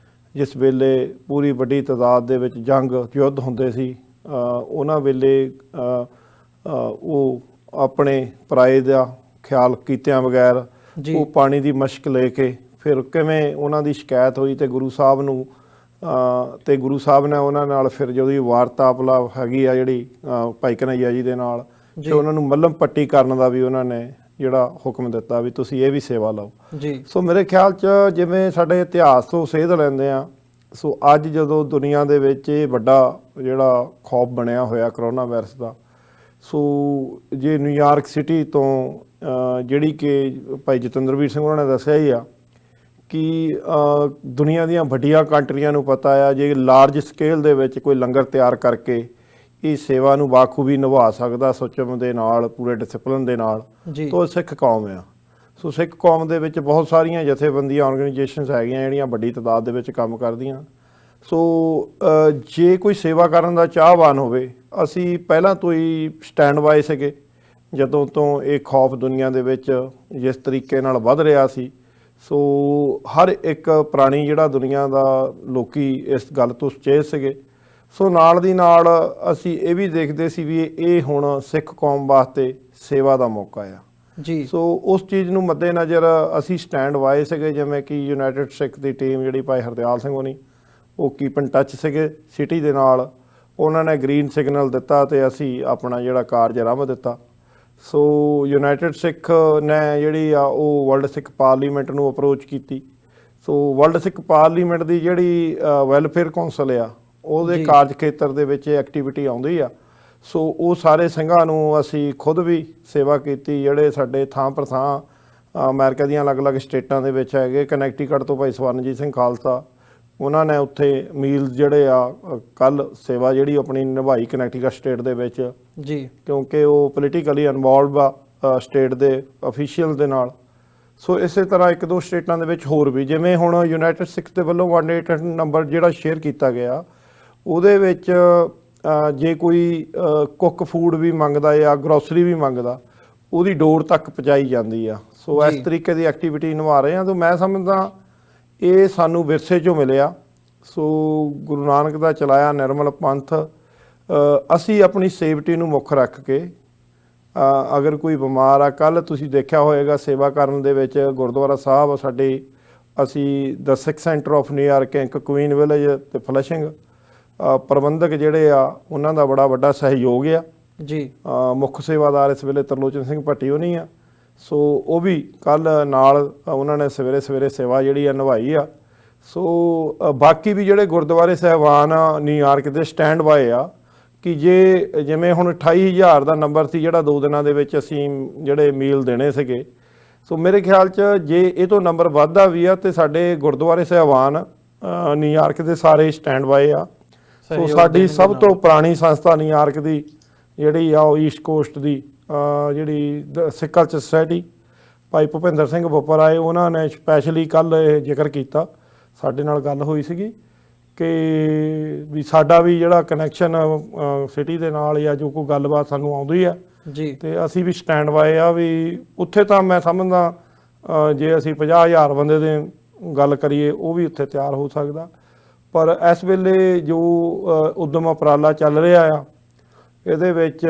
ਜਿਸ ਵੇਲੇ ਪੂਰੀ ਵੱਡੀ ਤਾਦਾਦ ਦੇ ਵਿੱਚ ਜੰਗ ਯੁੱਧ ਹੁੰਦੇ ਸੀ, ਉਹਨਾਂ ਵੇਲੇ ਉਹ ਆਪਣੇ ਪਰਾਏ ਦਾ ਖਿਆਲ ਕੀਤਿਆਂ ਬਗੈਰ ਉਹ ਪਾਣੀ ਦੀ ਮਸ਼ਕ ਲੈ ਕੇ ਫਿਰ ਕਿਵੇਂ ਉਹਨਾਂ ਦੀ ਸ਼ਿਕਾਇਤ ਹੋਈ ਤੇ ਗੁਰੂ ਸਾਹਿਬ ਨੂੰ ਤੇ ਗੁਰੂ ਸਾਹਿਬ ਨੇ ਉਹਨਾਂ ਨਾਲ ਫਿਰ ਜਦੋਂ ਵਾਰਤਾਲਾਪ ਹੈਗੀ ਆ ਜਿਹੜੀ ਭਾਈ ਘਨੱਈਆ ਜੀ ਦੇ ਨਾਲ, ਤੇ ਉਹਨਾਂ ਨੂੰ ਮੱਲਮ ਪੱਟੀ ਕਰਨ ਦਾ ਵੀ ਉਹਨਾਂ ਨੇ ਜਿਹੜਾ ਹੁਕਮ ਦਿੱਤਾ ਵੀ ਤੁਸੀਂ ਇਹ ਵੀ ਸੇਵਾ ਲਓ ਜੀ। ਸੋ ਮੇਰੇ ਖਿਆਲ 'ਚ ਜਿਵੇਂ ਸਾਡੇ ਇਤਿਹਾਸ ਤੋਂ ਸੇਧ ਲੈਂਦੇ ਆ, ਸੋ ਅੱਜ ਜਦੋਂ ਦੁਨੀਆ ਦੇ ਵਿੱਚ ਇਹ ਵੱਡਾ ਜਿਹੜਾ ਖੌਫ ਬਣਿਆ ਹੋਇਆ ਕਰੋਨਾ ਵਾਇਰਸ ਦਾ, ਸੋ ਜੇ ਨਿਊਯਾਰਕ ਸਿਟੀ ਤੋਂ ਜਿਹੜੀ ਕਿ ਭਾਈ ਜਤਿੰਦਰਵੀਰ ਸਿੰਘ ਉਹਨਾਂ ਨੇ ਦੱਸਿਆ ਹੀ ਆ ਕਿ ਦੁਨੀਆ ਦੀਆਂ ਵੱਡੀਆਂ ਕੰਟਰੀਆਂ ਨੂੰ ਪਤਾ ਆ ਜੇ ਲਾਰਜ ਸਕੇਲ ਦੇ ਵਿੱਚ ਕੋਈ ਲੰਗਰ ਤਿਆਰ ਕਰਕੇ ਇਹ ਸੇਵਾ ਨੂੰ ਬਾਖੂਬੀ ਨਿਭਾ ਸਕਦਾ ਸੁਚਮ ਦੇ ਨਾਲ, ਪੂਰੇ ਡਿਸਪਲਿਨ ਦੇ ਨਾਲ, ਤਾਂ ਸਿੱਖ ਕੌਮ ਆ। ਸੋ ਸਿੱਖ ਕੌਮ ਦੇ ਵਿੱਚ ਬਹੁਤ ਸਾਰੀਆਂ ਜਥੇਬੰਦੀਆਂ, ਆਰਗੇਨਾਈਜੇਸ਼ਨਸ ਹੈਗੀਆਂ ਜਿਹੜੀਆਂ ਵੱਡੀ ਤਾਦਾਦ ਦੇ ਵਿੱਚ ਕੰਮ ਕਰਦੀਆਂ। ਸੋ ਜੇ ਕੋਈ ਸੇਵਾ ਕਰਨ ਦਾ ਚਾਹਵਾਨ ਹੋਵੇ, ਅਸੀਂ ਪਹਿਲਾਂ ਤੋਂ ਹੀ ਸਟੈਂਡ ਬਾਏ ਸੀਗੇ ਜਦੋਂ ਤੋਂ ਇਹ ਖੌਫ ਦੁਨੀਆ ਦੇ ਵਿੱਚ ਜਿਸ ਤਰੀਕੇ ਨਾਲ ਵੱਧ ਰਿਹਾ ਸੀ। ਸੋ ਹਰ ਇੱਕ ਪ੍ਰਾਣੀ ਜਿਹੜਾ ਦੁਨੀਆ ਦਾ ਲੋਕੀ ਇਸ ਗੱਲ ਤੋਂ ਸੁਚੇਤ ਸੀਗੇ। ਸੋ ਨਾਲ ਦੀ ਨਾਲ ਅਸੀਂ ਇਹ ਵੀ ਦੇਖਦੇ ਸੀ ਵੀ ਇਹ ਹੁਣ ਸਿੱਖ ਕੌਮ ਵਾਸਤੇ ਸੇਵਾ ਦਾ ਮੌਕਾ ਆ ਜੀ। ਸੋ ਉਸ ਚੀਜ਼ ਨੂੰ ਮੱਦੇਨਜ਼ਰ ਅਸੀਂ ਸਟੈਂਡ ਬਾਏ ਸੀਗੇ, ਜਿਵੇਂ ਕਿ ਯੂਨਾਈਟਿਡ ਸਿੱਖ ਦੀ ਟੀਮ ਜਿਹੜੀ ਭਾਈ ਹਰਦਿਆਲ ਸਿੰਘ ਹੋਣੀ, ਉਹ ਕੀਪ ਇਨ ਟੱਚ ਸੀਗੇ ਸਿਟੀ ਦੇ ਨਾਲ, ਉਹਨਾਂ ਨੇ ਗ੍ਰੀਨ ਸਿਗਨਲ ਦਿੱਤਾ ਤੇ ਅਸੀਂ ਆਪਣਾ ਜਿਹੜਾ ਕਾਰਜ ਆਰੰਭ ਦਿੱਤਾ। ਸੋ ਯੂਨਾਈਟਿਡ ਸਿੱਖ ਨੇ ਜਿਹੜੀ ਆ ਉਹ ਵਰਲਡ ਸਿੱਖ ਪਾਰਲੀਮੈਂਟ ਨੂੰ ਅਪਰੋਚ ਕੀਤੀ। ਸੋ ਵਰਲਡ ਸਿੱਖ ਪਾਰਲੀਮੈਂਟ ਦੀ ਜਿਹੜੀ ਵੈਲਫੇਅਰ ਕੌਂਸਲ ਆ ਉਹਦੇ ਕਾਰਜ ਖੇਤਰ ਦੇ ਵਿੱਚ ਇਹ ਐਕਟੀਵਿਟੀ ਆਉਂਦੀ ਆ। ਸੋ ਉਹ ਸਾਰੇ ਸਿੰਘਾਂ ਨੂੰ ਅਸੀਂ ਖੁਦ ਵੀ ਸੇਵਾ ਕੀਤੀ, ਜਿਹੜੇ ਸਾਡੇ ਥਾਂ ਪਰ ਥਾਂ ਅਮਰੀਕਾ ਦੀਆਂ ਅਲੱਗ-ਅਲੱਗ ਸਟੇਟਾਂ ਦੇ ਵਿੱਚ ਹੈਗੇ। ਕਨੈਕਟੀਕਟ ਤੋਂ ਭਾਈ ਸਵਰਨਜੀਤ ਸਿੰਘ ਖਾਲਸਾ, ਉਹਨਾਂ ਨੇ ਉੱਥੇ ਮੀਲ ਜਿਹੜੇ ਆ ਕੱਲ੍ਹ ਸੇਵਾ ਜਿਹੜੀ ਆਪਣੀ ਨਿਭਾਈ ਕਨੈਕਟੀਕਟ ਸਟੇਟ ਦੇ ਵਿੱਚ ਜੀ, ਕਿਉਂਕਿ ਉਹ ਪੋਲੀਟੀਕਲੀ ਇਨਵੋਲਵ ਆ ਸਟੇਟ ਦੇ ਅਫੀਸ਼ੀਅਲ ਦੇ ਨਾਲ। ਸੋ ਇਸੇ ਤਰ੍ਹਾਂ 1-2 ਸਟੇਟਾਂ ਦੇ ਵਿੱਚ ਹੋਰ ਵੀ, ਜਿਵੇਂ ਹੁਣ ਯੂਨਾਈਟਿਡ ਸਿੱਖ ਦੇ ਵੱਲੋਂ 188 ਨੰਬਰ ਜਿਹੜਾ ਸ਼ੇਅਰ ਕੀਤਾ ਗਿਆ, ਉਹਦੇ ਵਿੱਚ ਜੇ ਕੋਈ ਕੁੱਕ ਫੂਡ ਵੀ ਮੰਗਦਾ ਜਾਂ ਗਰੋਸਰੀ ਵੀ ਮੰਗਦਾ, ਉਹਦੀ ਡੋਰ ਤੱਕ ਪਹੁੰਚਾਈ ਜਾਂਦੀ ਆ। ਸੋ ਇਸ ਤਰੀਕੇ ਦੀ ਐਕਟੀਵਿਟੀ ਨਿਭਾ ਰਹੇ ਹਾਂ। ਤਾਂ ਮੈਂ ਸਮਝਦਾ ਇਹ ਸਾਨੂੰ ਵਿਰਸੇ 'ਚੋਂ ਮਿਲਿਆ। ਸੋ ਗੁਰੂ ਨਾਨਕ ਦਾ ਚਲਾਇਆ ਨਿਰਮਲ ਪੰਥ। ਅਸੀਂ ਆਪਣੀ ਸੇਫਟੀ ਨੂੰ ਮੁੱਖ ਰੱਖ ਕੇ ਅਗਰ ਕੋਈ ਬਿਮਾਰ ਆ, ਕੱਲ੍ਹ ਤੁਸੀਂ ਦੇਖਿਆ ਹੋਏਗਾ ਸੇਵਾ ਕਰਨ ਦੇ ਵਿੱਚ ਗੁਰਦੁਆਰਾ ਸਾਹਿਬ ਸਾਡੇ, ਅਸੀਂ the Sikh centre of New York Inc, Queen village ਅਤੇ ਫਲਸ਼ਿੰਗ ਪ੍ਰਬੰਧਕ ਜਿਹੜੇ ਆ ਉਹਨਾਂ ਦਾ ਬੜਾ ਵੱਡਾ ਸਹਿਯੋਗ ਆ ਜੀ। ਮੁੱਖ ਸੇਵਾਦਾਰ ਇਸ ਵੇਲੇ ਤਰਲੋਚਨ ਸਿੰਘ ਭੱਟੀ ਹੋਣੀ ਆ। ਸੋ ਉਹ ਵੀ ਕੱਲ੍ਹ ਨਾਲ ਉਹਨਾਂ ਨੇ ਸਵੇਰੇ ਸੇਵਾ ਜਿਹੜੀ ਆ ਨਿਭਾਈ ਆ। ਸੋ ਬਾਕੀ ਵੀ ਜਿਹੜੇ ਗੁਰਦੁਆਰੇ ਸਾਹਿਬਾਨ ਨਿਊਯਾਰਕ ਦੇ ਸਟੈਂਡ ਬਾਏ ਆ ਕਿ ਜੇ ਜਿਵੇਂ ਹੁਣ 28,000 ਦਾ ਨੰਬਰ ਸੀ ਜਿਹੜਾ 2 ਦਿਨਾਂ ਦੇ ਵਿੱਚ ਅਸੀਂ ਜਿਹੜੇ ਮੀਲ ਦੇਣੇ ਸੀਗੇ। ਸੋ ਮੇਰੇ ਖਿਆਲ 'ਚ ਜੇ ਇਹ ਤੋਂ ਨੰਬਰ ਵੱਧਦਾ ਵੀ ਆ ਤੇ ਸਾਡੇ ਗੁਰਦੁਆਰੇ ਸਾਹਿਬਾਨ ਨਿਊਯਾਰਕ ਦੇ ਸਾਰੇ ਸਟੈਂਡ ਬਾਏ ਆ। ਸੋ ਸਾਡੀ ਸਭ ਤੋਂ ਪੁਰਾਣੀ ਸੰਸਥਾ ਨਿਊਯਾਰਕ ਦੀ ਜਿਹੜੀ ਆ ਉਹ ਈਸਟ ਕੋਸਟ ਦੀ ਜਿਹੜੀ ਸਿੱਖ ਕਲਚਰ ਸੁਸਾਇਟੀ, ਭਾਈ ਭੁਪਿੰਦਰ ਸਿੰਘ ਬੋਪਰ ਆਏ, ਉਹਨਾਂ ਨੇ ਸਪੈਸ਼ਲੀ ਕੱਲ੍ਹ ਇਹ ਜ਼ਿਕਰ ਕੀਤਾ, ਸਾਡੇ ਨਾਲ ਗੱਲ ਹੋਈ ਸੀਗੀ ਕਿ ਵੀ ਸਾਡਾ ਵੀ ਜਿਹੜਾ ਕਨੈਕਸ਼ਨ ਸਿਟੀ ਦੇ ਨਾਲ ਜਾਂ ਜੋ ਕੋਈ ਗੱਲਬਾਤ ਸਾਨੂੰ ਆਉਂਦੀ ਆ ਜੀ, ਤੇ ਅਸੀਂ ਵੀ ਸਟੈਂਡ ਬਾਏ ਆ। ਵੀ ਉੱਥੇ ਤਾਂ ਮੈਂ ਸਮਝਦਾ ਜੇ ਅਸੀਂ 50,000 ਬੰਦੇ ਦੇ ਗੱਲ ਕਰੀਏ ਉਹ ਵੀ ਉੱਥੇ ਤਿਆਰ ਹੋ ਸਕਦਾ। ਪਰ ਇਸ ਵੇਲੇ ਜੋ ਉਦਮ ਉਪਰਾਲਾ ਚੱਲ ਰਿਹਾ ਆ, ਇਹਦੇ ਵਿੱਚ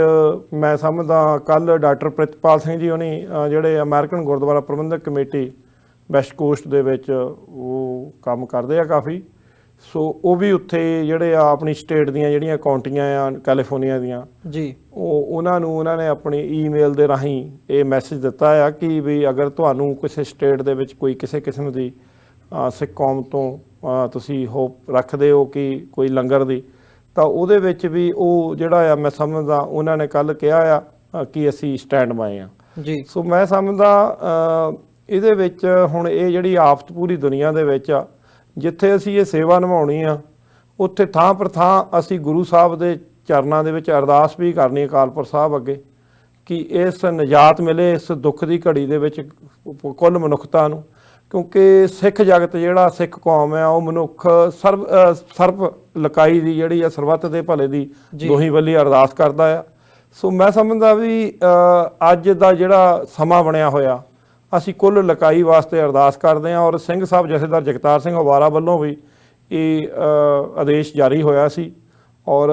ਮੈਂ ਸਮਝਦਾ ਕੱਲ੍ਹ ਡਾਕਟਰ ਪ੍ਰਿਤਪਾਲ ਸਿੰਘ ਜੀ ਹੋਣੀ ਜਿਹੜੇ ਅਮਰੀਕਨ ਗੁਰਦੁਆਰਾ ਪ੍ਰਬੰਧਕ ਕਮੇਟੀ ਵੈਸਟ ਕੋਸਟ ਦੇ ਵਿੱਚ ਉਹ ਕੰਮ ਕਰਦੇ ਆ ਕਾਫੀ। ਸੋ ਉਹ ਵੀ ਉੱਥੇ ਜਿਹੜੇ ਆ ਆਪਣੀ ਸਟੇਟ ਦੀਆਂ ਜਿਹੜੀਆਂ ਕਾਉਂਟੀਆਂ ਆ ਕੈਲੀਫੋਰਨੀਆ ਦੀਆਂ ਜੀ, ਉਹਨਾਂ ਨੇ ਆਪਣੀ ਈਮੇਲ ਦੇ ਰਾਹੀਂ ਇਹ ਮੈਸੇਜ ਦਿੱਤਾ ਆ ਕਿ ਵੀ ਅਗਰ ਤੁਹਾਨੂੰ ਕਿਸੇ ਸਟੇਟ ਦੇ ਵਿੱਚ ਕੋਈ ਕਿਸੇ ਕਿਸਮ ਦੀ ਸਿੱਖ ਕੌਮ ਤੋਂ ਤੁਸੀਂ ਹੋਪ ਰੱਖਦੇ ਹੋ ਕਿ ਕੋਈ ਲੰਗਰ ਦੀ, ਤਾਂ ਉਹਦੇ ਵਿੱਚ ਵੀ ਉਹ ਜਿਹੜਾ ਆ ਮੈਂ ਸਮਝਦਾ ਉਹਨਾਂ ਨੇ ਕੱਲ੍ਹ ਕਿਹਾ ਆ ਕਿ ਅਸੀਂ ਸਟੈਂਡ ਬਾਏ ਆ ਜੀ। ਸੋ ਮੈਂ ਸਮਝਦਾ ਇਹਦੇ ਵਿੱਚ ਹੁਣ ਇਹ ਜਿਹੜੀ ਆਫਤ ਪੂਰੀ ਦੁਨੀਆ ਦੇ ਵਿੱਚ ਆ, ਜਿੱਥੇ ਅਸੀਂ ਇਹ ਸੇਵਾ ਨਿਭਾਉਣੀ ਆ ਉੱਥੇ ਥਾਂ ਪਰ ਥਾਂ ਅਸੀਂ ਗੁਰੂ ਸਾਹਿਬ ਦੇ ਚਰਨਾਂ ਦੇ ਵਿੱਚ ਅਰਦਾਸ ਵੀ ਕਰਨੀ ਅਕਾਲ ਪੁਰਖ ਸਾਹਿਬ ਅੱਗੇ ਕਿ ਇਸ ਨਿਜਾਤ ਮਿਲੇ ਇਸ ਦੁੱਖ ਦੀ ਘੜੀ ਦੇ ਵਿੱਚ ਕੁੱਲ ਮਨੁੱਖਤਾ ਨੂੰ। ਕਿਉਂਕਿ ਸਿੱਖ ਜਗਤ ਜਿਹੜਾ ਸਿੱਖ ਕੌਮ ਆ ਉਹ ਮਨੁੱਖ ਸਰਬ ਲਕਾਈ ਦੀ ਜਿਹੜੀ ਆ ਸਰਬੱਤ ਦੇ ਭਲੇ ਦੀ ਦੋਹੀ ਵੱਲੀ ਅਰਦਾਸ ਕਰਦਾ ਆ। ਸੋ ਮੈਂ ਸਮਝਦਾ ਵੀ ਅੱਜ ਦਾ ਜਿਹੜਾ ਸਮਾਂ ਬਣਿਆ ਹੋਇਆ ਅਸੀਂ ਕੁੱਲ ਲਕਾਈ ਵਾਸਤੇ ਅਰਦਾਸ ਕਰਦੇ ਹਾਂ। ਔਰ ਸਿੰਘ ਸਾਹਿਬ ਜਥੇਦਾਰ ਜਗਤਾਰ ਸਿੰਘ ਹਵਾਰਾ ਵੱਲੋਂ ਵੀ ਇਹ ਆਦੇਸ਼ ਜਾਰੀ ਹੋਇਆ ਸੀ ਔਰ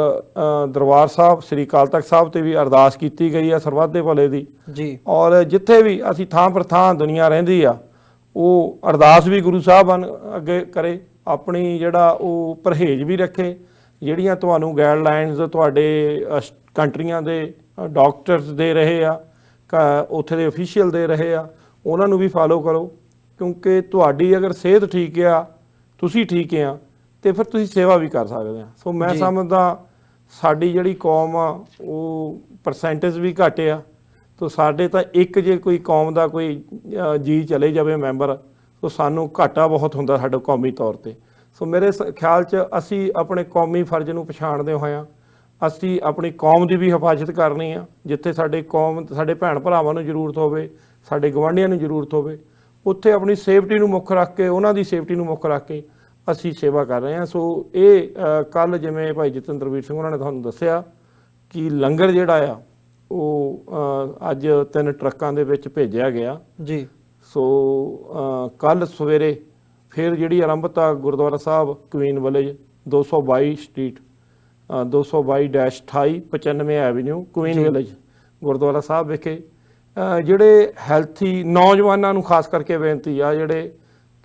ਦਰਬਾਰ ਸਾਹਿਬ ਸ੍ਰੀ ਅਕਾਲ ਤਖਤ ਸਾਹਿਬ ਤੇ ਵੀ ਅਰਦਾਸ ਕੀਤੀ ਗਈ ਆ ਸਰਬੱਤ ਦੇ ਭਲੇ ਦੀ ਜੀ। ਔਰ ਜਿੱਥੇ ਵੀ ਅਸੀਂ ਥਾਂ ਪਰ ਥਾਂ ਦੁਨੀਆ ਰਹਿੰਦੀ ਆ ਉਹ ਅਰਦਾਸ ਵੀ ਗੁਰੂ ਸਾਹਿਬ ਅੱਗੇ ਕਰੇ, ਆਪਣੀ ਜਿਹੜਾ ਉਹ ਪਰਹੇਜ਼ ਵੀ ਰੱਖੇ। ਜਿਹੜੀਆਂ ਤੁਹਾਨੂੰ ਗਾਈਡਲਾਈਨਸ ਤੁਹਾਡੇ ਕੰਟਰੀਆਂ ਦੇ ਡਾਕਟਰਸ ਦੇ ਰਹੇ ਆ, ਉੱਥੇ ਦੇ ਅਫੀਸ਼ੀਅਲ ਦੇ ਰਹੇ ਆ, ਉਹਨਾਂ ਨੂੰ ਵੀ ਫਾਲੋ ਕਰੋ। ਕਿਉਂਕਿ ਤੁਹਾਡੀ ਅਗਰ ਸਿਹਤ ਠੀਕ ਆ, ਤੁਸੀਂ ਠੀਕ ਆ, ਤੇ ਫਿਰ ਤੁਸੀਂ ਸੇਵਾ ਵੀ ਕਰ ਸਕਦੇ ਆ। ਸੋ ਮੈਂ ਸਮਝਦਾ ਸਾਡੀ ਜਿਹੜੀ ਕੌਮ ਆ ਉਹ ਪਰਸੈਂਟੇਜ ਵੀ ਘੱਟ ਆ। ਤੋ ਸਾਡੇ ਤਾਂ ਇੱਕ ਜੇ ਕੋਈ ਕੌਮ ਦਾ ਕੋਈ ਜੀ ਚਲੇ ਜਾਵੇ ਮੈਂਬਰ, ਤਾਂ ਸਾਨੂੰ ਘਾਟਾ ਬਹੁਤ ਹੁੰਦਾ ਸਾਡੇ ਕੌਮੀ ਤੌਰ 'ਤੇ। ਸੋ ਮੇਰੇ ਖਿਆਲ 'ਚ ਅਸੀਂ ਆਪਣੇ ਕੌਮੀ ਫਰਜ਼ ਨੂੰ ਪਛਾਣਦੇ ਹੋਇਆਂ ਅਸੀਂ ਆਪਣੀ ਕੌਮ ਦੀ ਵੀ ਹਿਫਾਜ਼ਤ ਕਰਨੀ ਆ। ਜਿੱਥੇ ਸਾਡੇ ਭੈਣ ਭਰਾਵਾਂ ਨੂੰ ਜ਼ਰੂਰਤ ਹੋਵੇ, ਸਾਡੇ ਗਵਾਂਢੀਆਂ ਨੂੰ ਜ਼ਰੂਰਤ ਹੋਵੇ, ਉੱਥੇ ਆਪਣੀ ਸੇਫਟੀ ਨੂੰ ਮੁੱਖ ਰੱਖ ਕੇ, ਉਹਨਾਂ ਦੀ ਸੇਫਟੀ ਨੂੰ ਮੁੱਖ ਰੱਖ ਕੇ ਅਸੀਂ ਸੇਵਾ ਕਰ ਰਹੇ ਹਾਂ। ਸੋ ਇਹ ਕੱਲ੍ਹ ਜਿਵੇਂ ਭਾਈ ਜਤਿੰਦਰਵੀਰ ਸਿੰਘ ਉਹਨਾਂ ਨੇ ਤੁਹਾਨੂੰ ਦੱਸਿਆ ਕਿ ਲੰਗਰ ਜਿਹੜਾ ਆ ਉਹ ਅੱਜ 3 ਟਰੱਕਾਂ ਦੇ ਵਿੱਚ ਭੇਜਿਆ ਗਿਆ ਜੀ। ਸੋ ਕੱਲ੍ਹ ਸਵੇਰੇ ਫਿਰ ਜਿਹੜੀ ਆਰੰਭਤਾ ਗੁਰਦੁਆਰਾ ਸਾਹਿਬ Queen village 222 street 222-28 95 avenue Queen village Gurdwara ਸਾਹਿਬ ਵਿਖੇ ਜਿਹੜੇ ਹੈਲਥੀ ਨੌਜਵਾਨਾਂ ਨੂੰ ਖਾਸ ਕਰਕੇ ਬੇਨਤੀ ਆ, ਜਿਹੜੇ